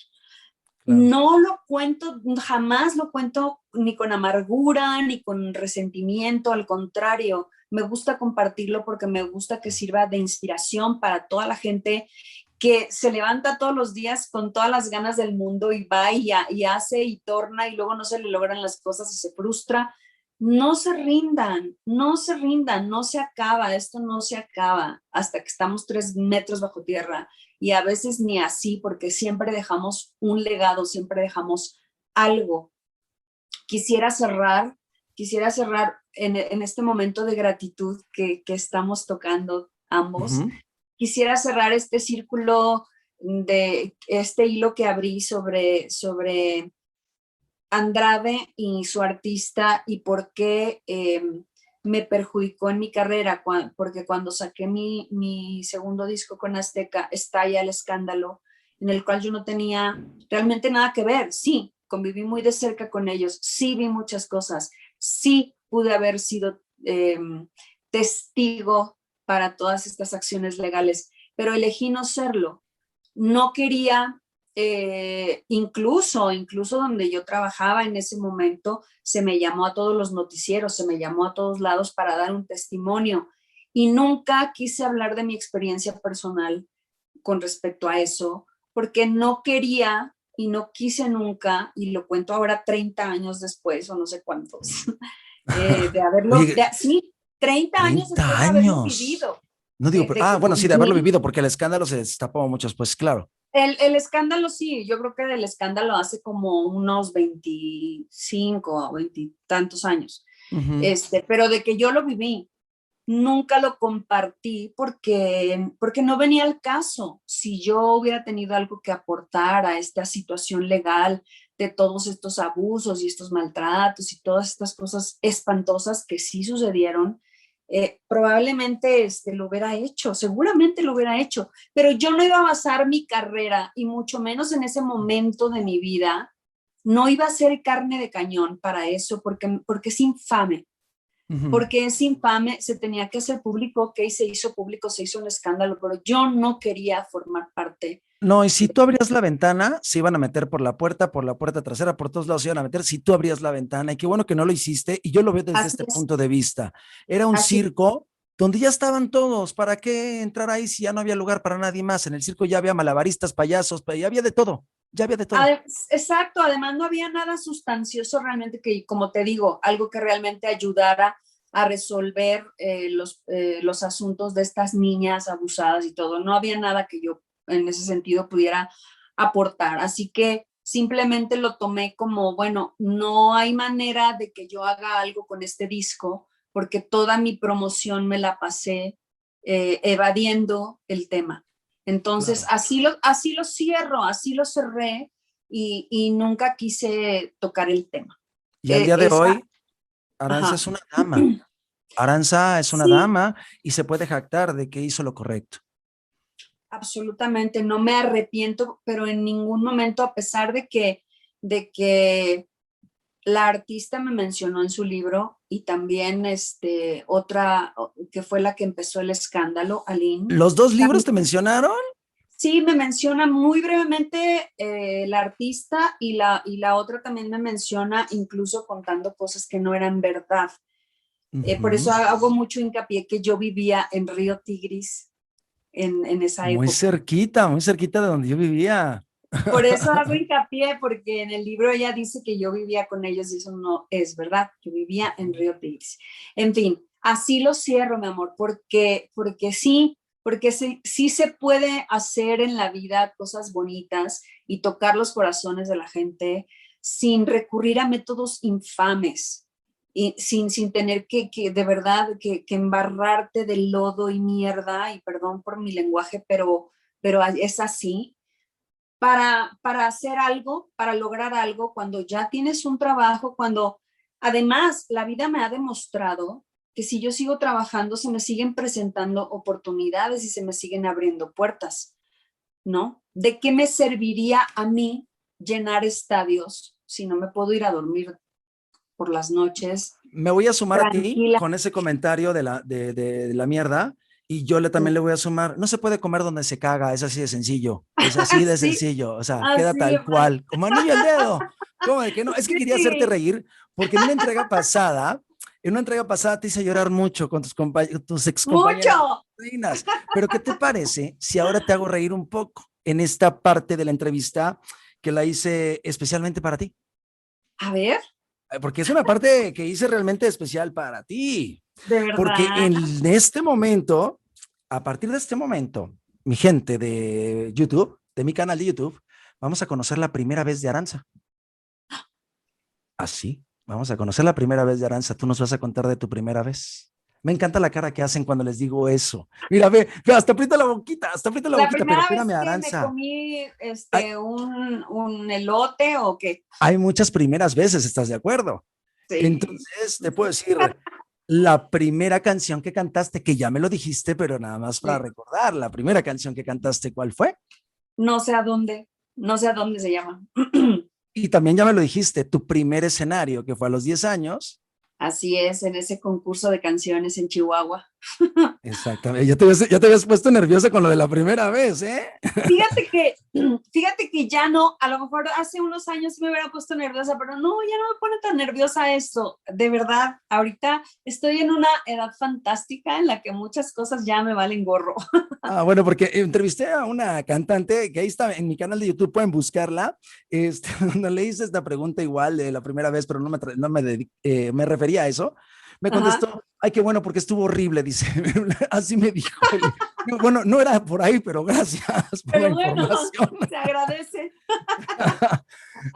Claro. No lo cuento, jamás lo cuento ni con amargura ni con resentimiento, al contrario, me gusta compartirlo porque me gusta que sirva de inspiración para toda la gente que se levanta todos los días con todas las ganas del mundo y va y hace y torna y luego no se le logran las cosas y se frustra. No se rindan, no se rindan, no se acaba, esto no se acaba hasta que estamos 3 metros bajo tierra y a veces ni así porque siempre dejamos un legado, siempre dejamos algo. Quisiera cerrar, quisiera cerrar en este momento de gratitud que estamos tocando ambos. Ujú. Quisiera cerrar este círculo de este hilo que abrí sobre Andrade y su artista y por qué me perjudicó en mi carrera, porque cuando saqué mi segundo disco con Azteca, estalla el escándalo en el cual yo no tenía realmente nada que ver. Sí, conviví muy de cerca con ellos, sí vi muchas cosas, sí pude haber sido testigo para todas estas acciones legales, pero elegí no serlo. No quería incluso donde yo trabajaba en ese momento, se me llamó a todos los noticieros, se me llamó a todos lados para dar un testimonio y nunca quise hablar de mi experiencia personal con respecto a eso, porque no quería y no quise nunca, y lo cuento ahora 30 años después, o no sé cuántos, de haberlo, Oye, sí, 30 años 30 después de haberlo años. vivido, No digo, pero, de que lo bueno, sí, de haberlo viví. vivido, porque el escándalo se destapó muchos, pues claro. El escándalo sí, yo creo que del escándalo hace como unos 25 o 20 tantos años, Ujú. pero de que yo lo viví, nunca lo compartí porque no venía al caso. Si yo hubiera tenido algo que aportar a esta situación legal de todos estos abusos y estos maltratos y todas estas cosas espantosas que sí sucedieron, probablemente lo hubiera hecho, seguramente lo hubiera hecho, pero yo no iba a basar mi carrera y mucho menos en ese momento de mi vida, no iba a ser carne de cañón para eso porque es infame, Ujú. porque es infame, se tenía que hacer público, ok, se hizo público, se hizo un escándalo, pero yo no quería formar parte No, y si de... tú abrías la ventana, se iban a meter por la puerta trasera, por todos lados se iban a meter si tú abrías la ventana. Y qué bueno que no lo hiciste. Y yo lo veo desde Así este es, punto de vista. Era un así. circo donde ya estaban todos. ¿Para qué entrar ahí si ya no había lugar para nadie más? En el circo ya había malabaristas, payasos, ya había de todo. Ya había de todo. Exacto, además no había nada sustancioso realmente que, como te digo, algo que realmente ayudara a resolver los asuntos de estas niñas abusadas y todo. No había nada que yo en ese sentido pudiera aportar. Así que simplemente lo tomé como, bueno, no hay manera de que yo haga algo con este disco porque toda mi promoción me la pasé evadiendo el tema. Entonces, Claro. así lo cierro, así lo cerré y nunca quise tocar el tema. Y al día de Esa, hoy, Aranza ajá. es una dama. Aranza es una Sí, dama y se puede jactar de que hizo lo correcto. absolutamente, no me arrepiento, pero en ningún momento, a pesar de que la artista me mencionó en su libro y también otra que fue la que empezó el escándalo, Aline, ¿Los dos libros también, te mencionaron? sí, me menciona muy brevemente la artista y la otra también me menciona incluso contando cosas que no eran verdad. Por eso Ujú. hago mucho hincapié que yo vivía en Río Tigris en esa época. Muy cerquita de donde yo vivía. Por eso hago hincapié, porque en el libro ella dice que yo vivía con ellos y eso no es verdad. Yo vivía en Río Tigris. En fin, así lo cierro, mi amor, porque sí, porque sí, sí se puede hacer en la vida cosas bonitas y tocar los corazones de la gente sin recurrir a métodos infames y sin tener que de verdad que embarrarte de lodo y mierda, y perdón por mi lenguaje, pero es así para hacer algo, para lograr algo, cuando ya tienes un trabajo, cuando además la vida me ha demostrado que si yo sigo trabajando se me siguen presentando oportunidades y se me siguen abriendo puertas, ¿no? ¿De qué me serviría a mí llenar estadios si no me puedo ir a dormir por las noches Me voy a sumar a ti tranquila? con ese comentario de la mierda y yo también le voy a sumar, no se puede comer donde se caga, es así de sencillo, es así de Así, sencillo, o sea, queda así, tal cual, como anillo al dedo. ¿Cómo de que no? Es que quería hacerte sí, reír porque en una entrega pasada te hice llorar mucho con tus ex compañeras mucho. reinas, pero ¿qué te parece si ahora te hago reír un poco en esta parte de la entrevista que la hice especialmente para ti? A ver, Porque es una parte que hice realmente especial para ti. de Porque verdad. en este momento, a partir de este momento, mi gente de YouTube, de mi canal de YouTube, vamos a conocer la primera vez de Aranza. Así, vamos a conocer la primera vez de Aranza. Tú nos vas a contar de tu primera vez. Me encanta la cara que hacen cuando les digo eso. Mira, ve, hasta aprieta la La boquita, pero primera espérame, vez que me Aranza. comí Hay, un elote o qué. hay muchas primeras veces, ¿estás de acuerdo? Sí. Entonces, te puedo decir, la primera canción que cantaste, que ya me lo dijiste, pero nada más para Sí. recordar, la primera canción que cantaste, ¿cuál fue? No sé a dónde se llama. Y también ya me lo dijiste, tu primer escenario, que fue a los 10 años. Así es, en ese concurso de canciones en Chihuahua. Exactamente. Ya te habías puesto nerviosa con lo de la primera vez, ¿eh? Fíjate que ya no, a lo mejor hace unos años sí me hubiera puesto nerviosa, pero no, ya no me pone tan nerviosa eso. De verdad, ahorita estoy en una edad fantástica en la que muchas cosas ya me valen gorro. Ah, bueno, porque entrevisté a una cantante que ahí está en mi canal de YouTube, pueden buscarla. Donde le hice esta pregunta igual de la primera vez, pero me refería a eso. Me Ajá. contestó, ay, qué bueno, porque estuvo horrible, dice. Así me dijo. Bueno, no era por ahí, pero gracias por la Pero bueno, información. se agradece.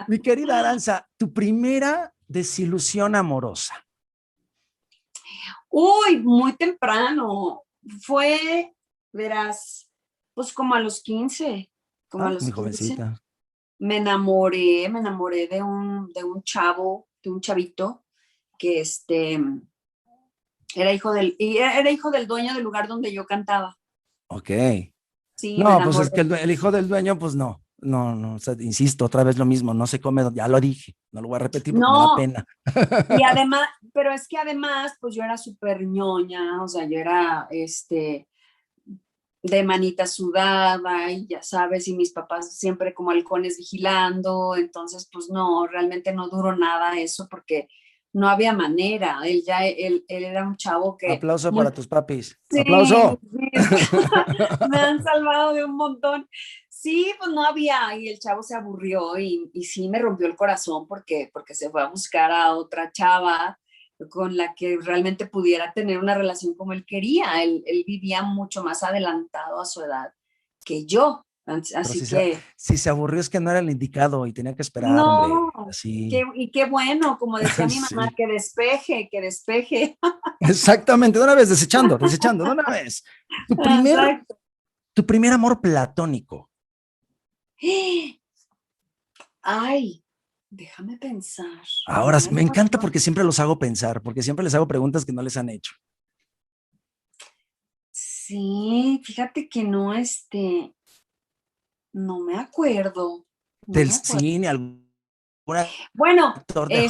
Mi querida Aranza, tu primera desilusión amorosa. Uy, muy temprano. Fue, verás, pues como a los 15, como a Ah, los mi 15. jovencita. Me enamoré de un chavo, de un chavito que era hijo del dueño del lugar donde yo cantaba. Ok. Sí, me No, pues es enamoré. que el hijo del dueño, pues no. No, no, o sea, insisto, otra vez lo mismo, no se come, ya lo dije, no lo voy a repetir porque me da No, pena. y además, pero es que además, pues yo era súper ñoña, o sea, yo era, de manita sudada y ya sabes, y mis papás siempre como halcones vigilando, entonces pues no, realmente no duró nada eso porque no había manera, él era un chavo que Aplauso muy, para tus papis. sí, Aplauso. sí, me han salvado de un montón. Sí, pues no había, y el chavo se aburrió y sí me rompió el corazón porque se fue a buscar a otra chava con la que realmente pudiera tener una relación como él quería. Él vivía mucho más adelantado a su edad que yo. Pero Así que, si se aburrió es que no era el indicado y tenía que esperar, hombre. no, Así. y qué bueno, como decía mi mamá, Sí. que despeje, que despeje. Exactamente, de una vez, desechando, de una vez. Tu primer, Exacto. tu primer amor platónico. Ay, déjame pensar. Ahora, Primer me amor encanta porque platónico. siempre los hago pensar, porque siempre les hago preguntas que no les han hecho. Sí, fíjate que no, no me acuerdo, no Del me acuerdo. cine, algún Bueno, actor de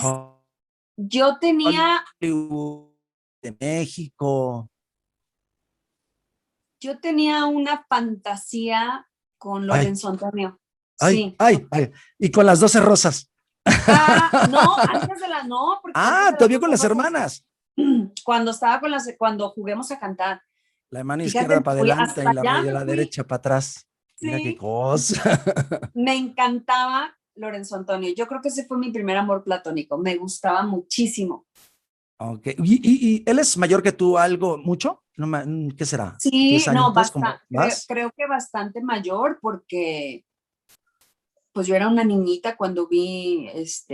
yo tenía, Hollywood, de México. yo tenía una fantasía con Ay, Lorenzo Antonio. ay, Sí. ay, ay. Y con las 12 rosas. Ah, no, no, porque antes Ah, de las todavía con 12 las rosas, hermanas. cuando juguemos a cantar. La mano Fíjate, izquierda para fui adelante hasta y allá, y me la fui. derecha para atrás. Mira qué Sí, cosa. me encantaba Lorenzo Antonio. Yo creo que ese fue mi primer amor platónico. Me gustaba muchísimo. Ok. ¿Y él es mayor que tú algo, mucho? No, ¿qué será? Sí, ¿10 no, añitos como creo, más? creo que bastante mayor porque pues yo era una niñita cuando juguemos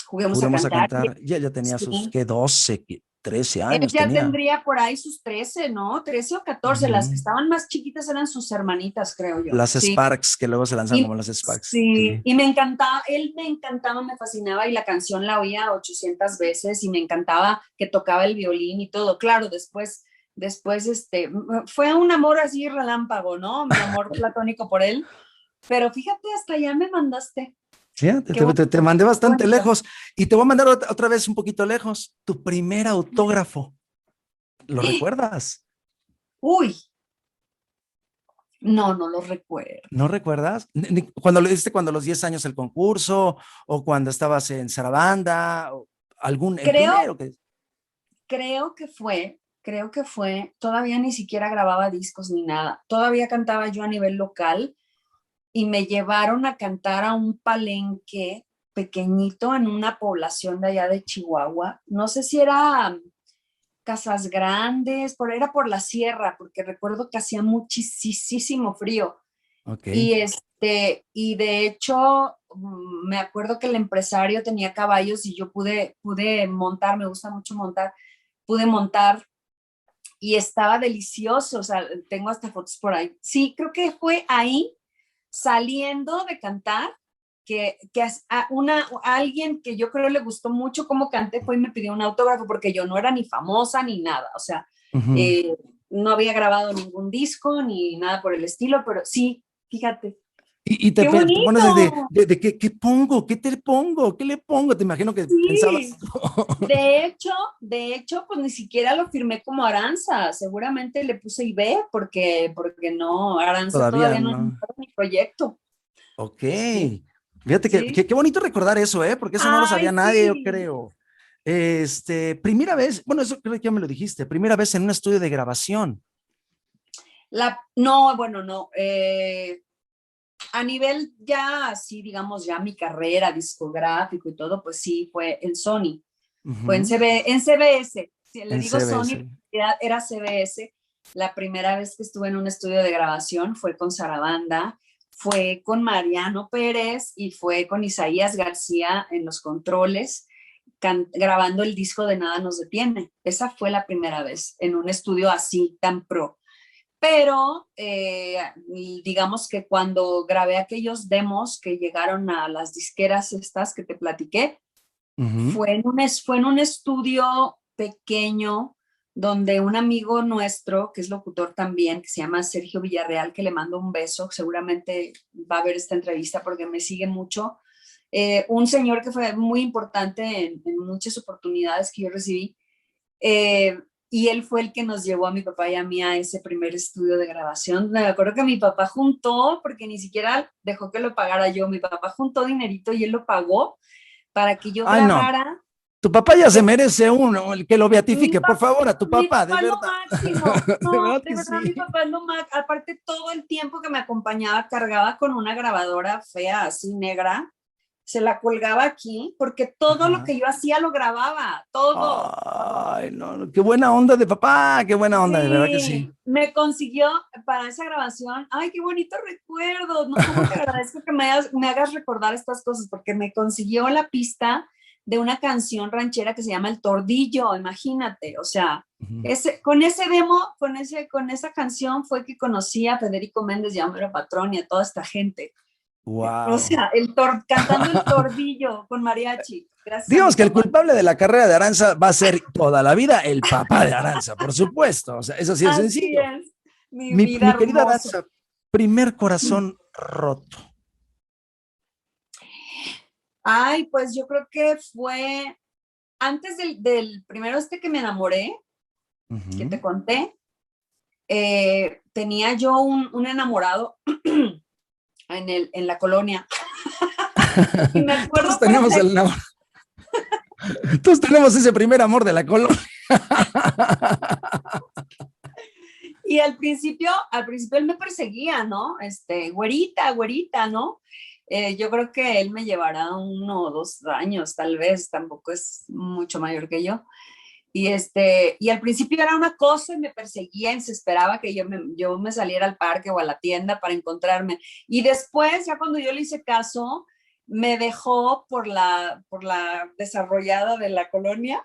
a Juguemos a cantar. cantar. Y ella tenía sus, Sí. ¿qué? 12, 13 Él años ya tenía. tendría por ahí sus 13, ¿no? 13 o 14. Las que Ujú. estaban más chiquitas eran sus hermanitas, creo yo. Las Sí. Sparks, que luego se lanzan como Y, las Sparks. sí, Sí. y me encantaba, él me encantaba, me fascinaba y la canción la oía 800 veces y me encantaba que tocaba el violín y todo. Claro, después, fue un amor así relámpago, ¿no? Mi amor platónico por él. Pero fíjate, hasta allá me mandaste. Sí, Qué bonito, te mandé qué bastante bonito. lejos y te voy a mandar otra vez un poquito lejos. Tu primer autógrafo, ¿lo recuerdas? Uy, no, no lo recuerdo. ¿No recuerdas? Cuando le diste cuando a los 10 años el concurso o cuando estabas en Sarabanda, o el Creo, primero que... creo que fue, todavía ni siquiera grababa discos ni nada. Todavía cantaba yo a nivel local y me llevaron a cantar a un palenque pequeñito en una población de allá de Chihuahua. No sé si era Casas Grandes, era por la sierra, porque recuerdo que hacía muchísimo frío. Ok, Y de hecho, me acuerdo que el empresario tenía caballos y yo pude montar, me gusta mucho montar, pude montar y estaba delicioso, o sea, tengo hasta fotos por ahí. Sí, creo que fue ahí, saliendo de cantar, que a alguien que yo creo le gustó mucho cómo canté fue y me pidió un autógrafo porque yo no era ni famosa ni nada, o sea, ujú. no había grabado ningún disco ni nada por el estilo, pero sí, fíjate. Y ¡Qué te pones bonito! ¿qué pongo? ¿Qué te pongo? ¿Qué le pongo? Te imagino que pensabas. Sí. De hecho, pues ni siquiera lo firmé como Aranza. Seguramente le puse IB porque no, Aranza Todavía todavía no no. es mi proyecto. Ok. Sí, Fíjate sí. qué bonito recordar eso, ¿eh? Porque eso no lo sabía Ay, nadie, yo sí. creo. Primera vez, bueno, eso creo que ya me lo dijiste, primera vez en un estudio de grabación. No, bueno, no. A nivel ya, así, digamos, ya mi carrera discográfico y todo, pues sí, fue en Sony. Fue Ujú. En CBS. Si le En digo CBS. Sony, era CBS. La primera vez que estuve en un estudio de grabación fue con Sarabanda, fue con Mariano Pérez y fue con Isaías García en los controles, grabando el disco de Nada nos detiene. Esa fue la primera vez en un estudio así tan pro. Pero digamos que cuando grabé aquellos demos que llegaron a las disqueras estas que te platiqué, Ujú. fue en un estudio pequeño donde un amigo nuestro, que es locutor también, que se llama Sergio Villarreal, que le mando un beso, seguramente va a ver esta entrevista porque me sigue mucho, un señor que fue muy importante en muchas oportunidades que yo recibí, eh, y él fue el que nos llevó a mi papá y a mí a ese primer estudio de grabación. Me acuerdo que mi papá juntó, porque ni siquiera dejó que lo pagara yo, mi papá juntó dinerito y él lo pagó para que yo Ay, no. grabara. Tu papá ya se Te- merece uno, el que lo Mi beatifique, por papá, favor, a tu mi papá, de papá es lo verdad. máximo. De No, verdad de que verdad, mi sí. papá es lo máximo. Aparte, todo el tiempo que me acompañaba, cargaba con una grabadora fea, así negra. Se la colgaba aquí, porque todo lo Ajá. que yo hacía lo grababa, todo. Ay, no, no, qué buena onda de papá, qué buena onda, de verdad que sí. Sí, me consiguió para esa grabación. Ay, qué bonito recuerdo. No, ¿cómo te agradezco que me hagas recordar estas cosas? Porque me consiguió la pista de una canción ranchera que se llama El Tordillo, imagínate. O sea, Ujú. con ese demo, con esa canción fue que conocí a Federico Méndez y a Homero Patrón y a toda esta gente. O Wow. sea, cantando El Tordillo con mariachi, gracias a mi Digamos que el papá. culpable de la carrera de Aranza va a ser toda la vida el papá de Aranza, por supuesto. O sea, eso sí es Así sencillo. es, mi Mi vida querida hermoso. Aranza, primer corazón roto. Ay, pues yo creo que fue antes del primero que me enamoré, que Ujú. te conté, tenía yo un enamorado en la colonia. Y me Todos acuerdo tenemos perfecto. el no, todos tenemos ese primer amor de la colonia. Y al principio él me perseguía, ¿no? Güerita, güerita, ¿no? Yo creo que él me llevará 1 o 2 años, tal vez, tampoco es mucho mayor que yo. Y al principio era una cosa y me perseguía y se esperaba que yo me saliera al parque o a la tienda para encontrarme. Y después, ya cuando yo le hice caso, me dejó por la desarrollada de la colonia,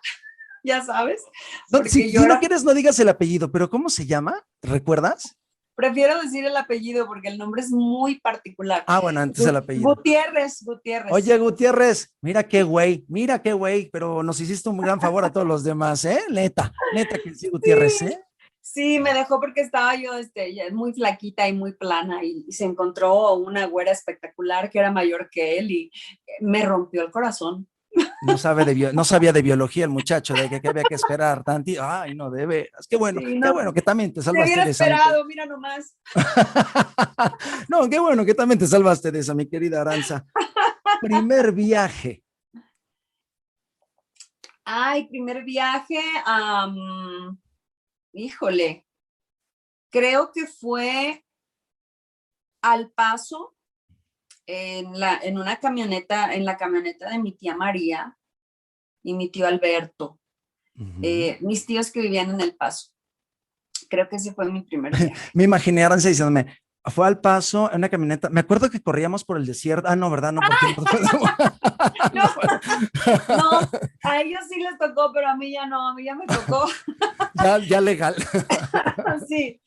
ya sabes, No, porque yo si no era, quieres, no digas el apellido, pero ¿cómo se llama? ¿Recuerdas? prefiero decir el apellido porque el nombre es muy particular. Ah, bueno, antes el apellido. Gutiérrez, Oye, Gutiérrez. Gutiérrez, mira qué güey, pero nos hiciste un gran favor a todos los demás, ¿eh? Neta que sí, Gutiérrez, Sí, ¿eh? sí, me dejó porque estaba yo ya muy flaquita y muy plana y se encontró una güera espectacular que era mayor que él y me rompió el corazón. No sabía de biología el muchacho, de que había que esperar tanto. Ay, no, de veras. Sí, Qué no, bueno que también te se salvaste hubiera de esa, mi querida. esperado, mira nomás. No, qué bueno que también te salvaste de esa, mi querida Aranza. Primer viaje. Ay, primer viaje, híjole, creo que fue al Paso en una camioneta, en la camioneta de mi tía María y mi tío Alberto, Ujú. mis tíos que vivían en El Paso. Creo que ese fue mi primer viaje. Me imaginé a Aranza diciéndome, fue al paso en una camioneta. Me acuerdo que corríamos por el desierto. Ah, no, ¿verdad? No, porque no. No, No, no, a ellos sí les tocó, pero a mí ya no, a mí ya me tocó. ya legal. Sí,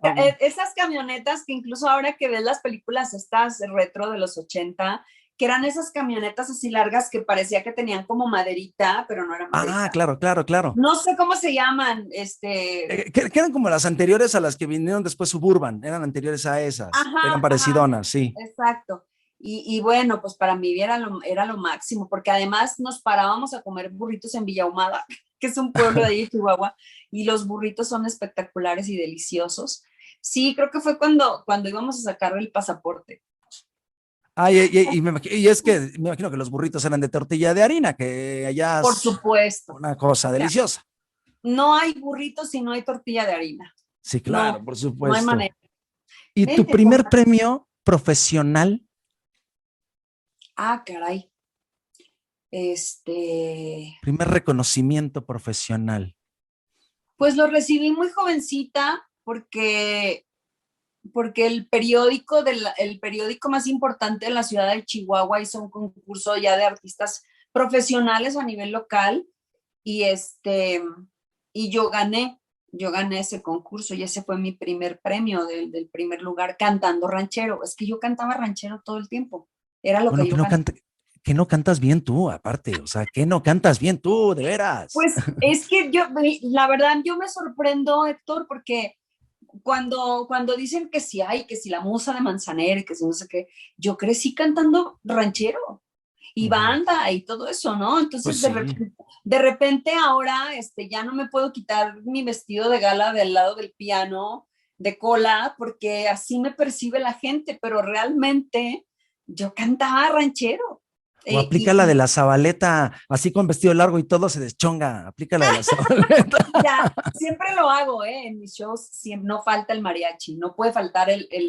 Ok. esas camionetas que incluso ahora que ves las películas estas retro de los 80, que eran esas camionetas así largas que parecía que tenían como maderita, pero no era Ah, maderita. claro, claro, claro. No sé cómo se llaman, Que eran como las anteriores a las que vinieron después Suburban, eran anteriores a esas, eran ajá, ajá, parecidonas, sí. exacto. Y bueno, pues para mí era lo máximo, porque además nos parábamos a comer burritos en Villa Ahumada, que es un pueblo de ahí de Chihuahua, y los burritos son espectaculares y deliciosos. Sí, creo que fue cuando íbamos a sacar el pasaporte. Ah, y es que me imagino que los burritos eran de tortilla de harina, que allá Por es supuesto. una cosa O sea, deliciosa. no hay burritos si no hay tortilla de harina. Sí, claro, No, por no hay supuesto. manera. ¿Y tu Vente, primer toma. premio profesional? Ah, caray. Este, Primer reconocimiento profesional. pues lo recibí muy jovencita porque el periódico más importante de la ciudad de Chihuahua hizo un concurso ya de artistas profesionales a nivel local y y yo gané ese concurso y ese fue mi primer premio del primer lugar cantando ranchero. Es que yo cantaba ranchero todo el tiempo. Era lo Bueno, que yo cantaba. que no cantas bien tú, aparte, o sea, que no cantas bien tú, de veras. Pues es que la verdad, yo me sorprendo, Héctor, porque cuando dicen que sí hay, que si la musa de Manzanero y que si no sé qué, yo crecí cantando ranchero y Ujú. banda y todo eso, ¿no? Pues Entonces sí. de repente ahora ya no me puedo quitar mi vestido de gala del lado del piano de cola porque así me percibe la gente, pero realmente yo cantaba ranchero. O Eh, aplica y, la de y la Zabaleta, así con vestido largo y todo se deschonga. Aplica la de la Zabaleta. ya, siempre lo hago, ¿eh? En mis shows siempre, no falta el mariachi, no puede faltar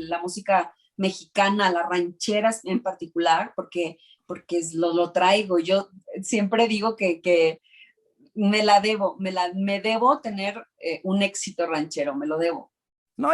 la música mexicana, las rancheras en particular, porque lo traigo. Yo siempre digo que me la debo, me debo tener un éxito ranchero, me lo debo. No,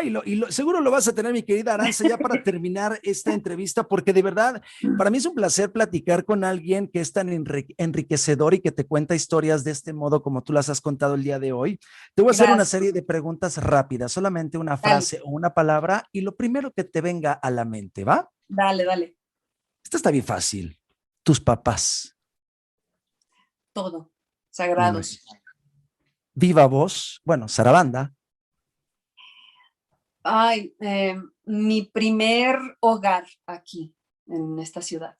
seguro lo vas a tener, mi querida Aranza, ya para terminar esta entrevista, porque de verdad, para mí es un placer platicar con alguien que es tan enriquecedor y que te cuenta historias de este modo como tú las has contado el día de hoy. Te voy a hacer una Gracias. serie de preguntas rápidas, solamente una Dale, frase o una palabra y lo primero que te venga a la mente, ¿va? dale, dale. Esta está bien fácil. Tus papás. Todo. Muy Sagrados. bien. Viva voz, bueno, Sarabanda, Ay, mi primer hogar aquí, en esta ciudad.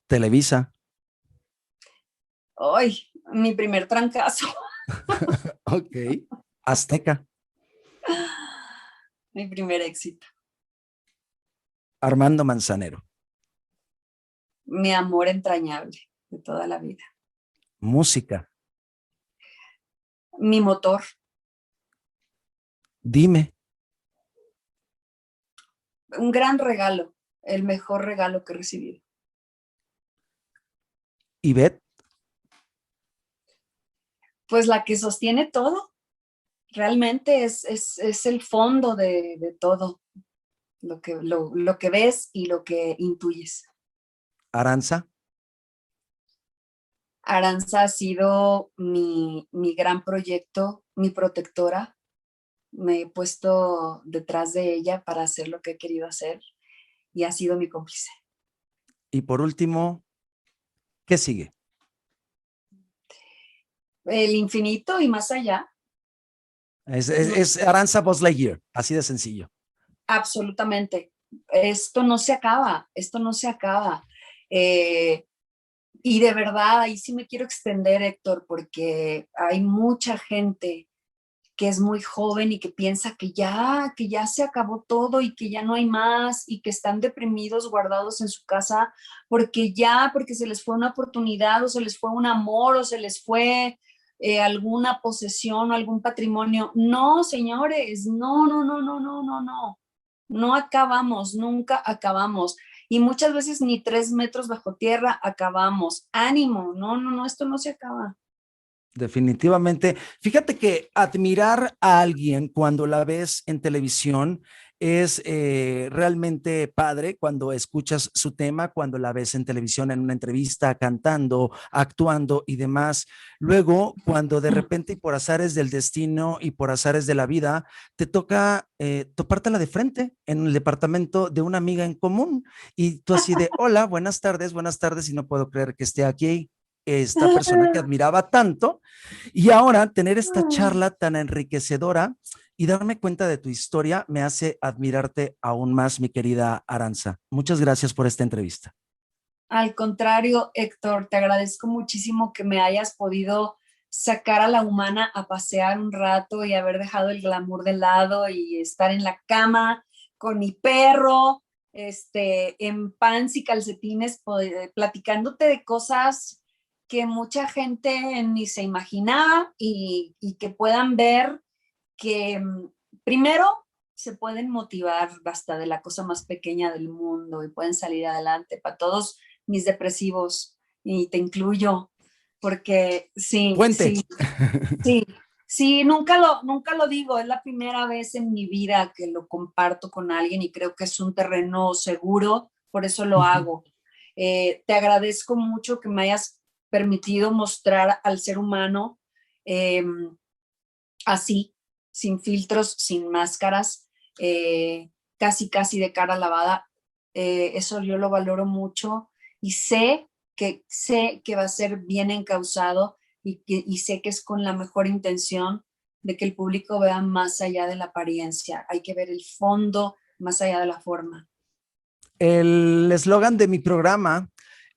Televisa, Ay, mi primer trancazo. ok, Azteca, Mi primer éxito. Armando Manzanero, Mi amor entrañable de toda la vida. música, Mi motor. dime, Un gran regalo. El mejor regalo que he recibido. Ivette, Pues la que sostiene todo. Realmente es el fondo de todo. Lo que ves y lo que intuyes. Aranza, Aranza ha sido mi gran proyecto, mi protectora. Me he puesto detrás de ella para hacer lo que he querido hacer y ha sido mi cómplice. y por último, ¿qué sigue? El infinito y más allá. No, Es Aranza Buzz Lightyear, así de sencillo. absolutamente. Esto no se acaba, esto no se acaba. Eh, y de verdad, ahí sí me quiero extender, Héctor, porque hay mucha gente que es muy joven y que piensa que ya se acabó todo y que ya no hay más y que están deprimidos, guardados en su casa porque se les fue una oportunidad o se les fue un amor o se les fue alguna posesión o algún patrimonio. No, señores, no, no, no, no, no, no, no. No acabamos, nunca acabamos. Y muchas veces ni 3 metros bajo tierra acabamos. Ánimo, no, no, no, esto no se acaba. Definitivamente. Fíjate que admirar a alguien cuando la ves en televisión es realmente padre cuando escuchas su tema, cuando la ves en televisión, en una entrevista, cantando, actuando y demás. Luego, cuando de repente y por azares del destino y por azares de la vida, te toca topártela de frente en el departamento de una amiga en común y tú así de, hola, buenas tardes y no puedo creer que esté aquí esta persona que admiraba tanto y ahora tener esta charla tan enriquecedora y darme cuenta de tu historia me hace admirarte aún más, mi querida Aranza. Muchas gracias por esta entrevista. Al contrario, Héctor, te agradezco muchísimo que me hayas podido sacar a la humana a pasear un rato y haber dejado el glamour de lado y estar en la cama con mi perro, en pants y calcetines, platicándote de cosas que mucha gente ni se imaginaba y que puedan ver que primero se pueden motivar hasta de la cosa más pequeña del mundo y pueden salir adelante. Para todos mis depresivos, y te incluyo, porque sí, Puente. sí, sí, sí, nunca lo digo, es la primera vez en mi vida que lo comparto con alguien y creo que es un terreno seguro, por eso lo hago. Te agradezco mucho que me hayas permitido mostrar al ser humano eh, así, sin filtros, sin máscaras, casi de cara lavada. Eso yo lo valoro mucho y sé que va a ser bien encausado y sé que es con la mejor intención de que el público vea más allá de la apariencia. Hay que ver el fondo más allá de la forma. El eslogan de mi programa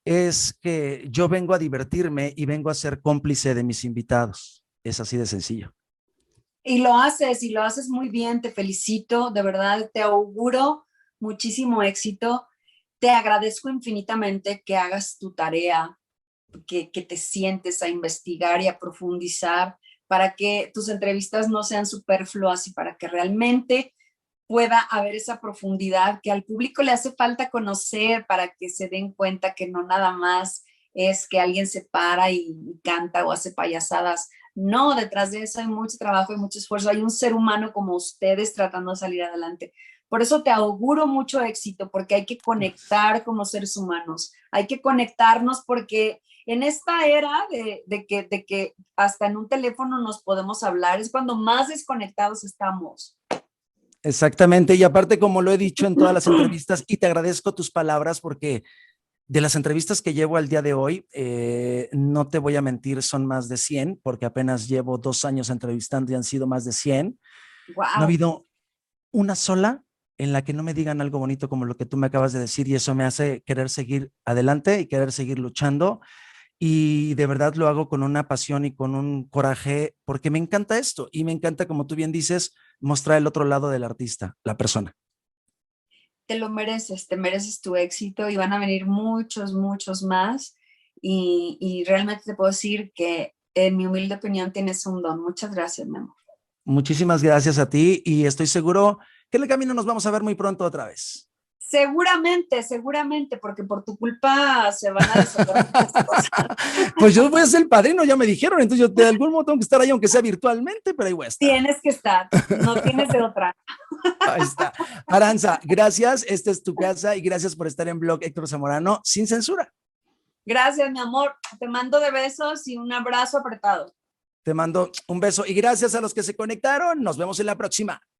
es que yo vengo a divertirme y vengo a ser cómplice de mis invitados. Es así de sencillo. Y lo haces muy bien, te felicito, de verdad, te auguro muchísimo éxito. Te agradezco infinitamente que hagas tu tarea, que te sientes a investigar y a profundizar para que tus entrevistas no sean superfluas y para que realmente pueda haber esa profundidad que al público le hace falta conocer para que se den cuenta que no nada más es que alguien se para y canta o hace payasadas. No, detrás de eso hay mucho trabajo y mucho esfuerzo. Hay un ser humano como ustedes tratando de salir adelante. Por eso te auguro mucho éxito, porque hay que conectar como seres humanos. Hay que conectarnos porque en esta era de que hasta en un teléfono nos podemos hablar, es cuando más desconectados estamos. Exactamente. Y aparte, como lo he dicho en todas las entrevistas, y te agradezco tus palabras porque de las entrevistas que llevo al día de hoy, no te voy a mentir, son más de 100 porque apenas llevo 2 años entrevistando y han sido más de 100. No ha Wow. habido una sola en la que no me digan algo bonito como lo que tú me acabas de decir y eso me hace querer seguir adelante y querer seguir luchando y de verdad lo hago con una pasión y con un coraje porque me encanta esto y me encanta, como tú bien dices, mostrar el otro lado del artista, la persona. Te mereces tu éxito y van a venir muchos más. Y realmente te puedo decir que en mi humilde opinión tienes un don. Muchas gracias, mi amor. Muchísimas gracias a ti y estoy seguro que en el camino nos vamos a ver muy pronto otra vez. Seguramente, porque por tu culpa se van a desatar muchas cosas. Pues yo voy a ser el padrino, ya me dijeron, entonces yo de algún modo tengo que estar ahí, aunque sea virtualmente, pero ahí voy a estar. Tienes que estar, no tienes de otra. Ahí está. Aranza, gracias, esta es tu casa y gracias por estar en Blog Héctor Zamorano sin censura. Gracias, mi amor. Te mando de besos y un abrazo apretado. Te mando un beso y gracias a los que se conectaron. Nos vemos en la próxima.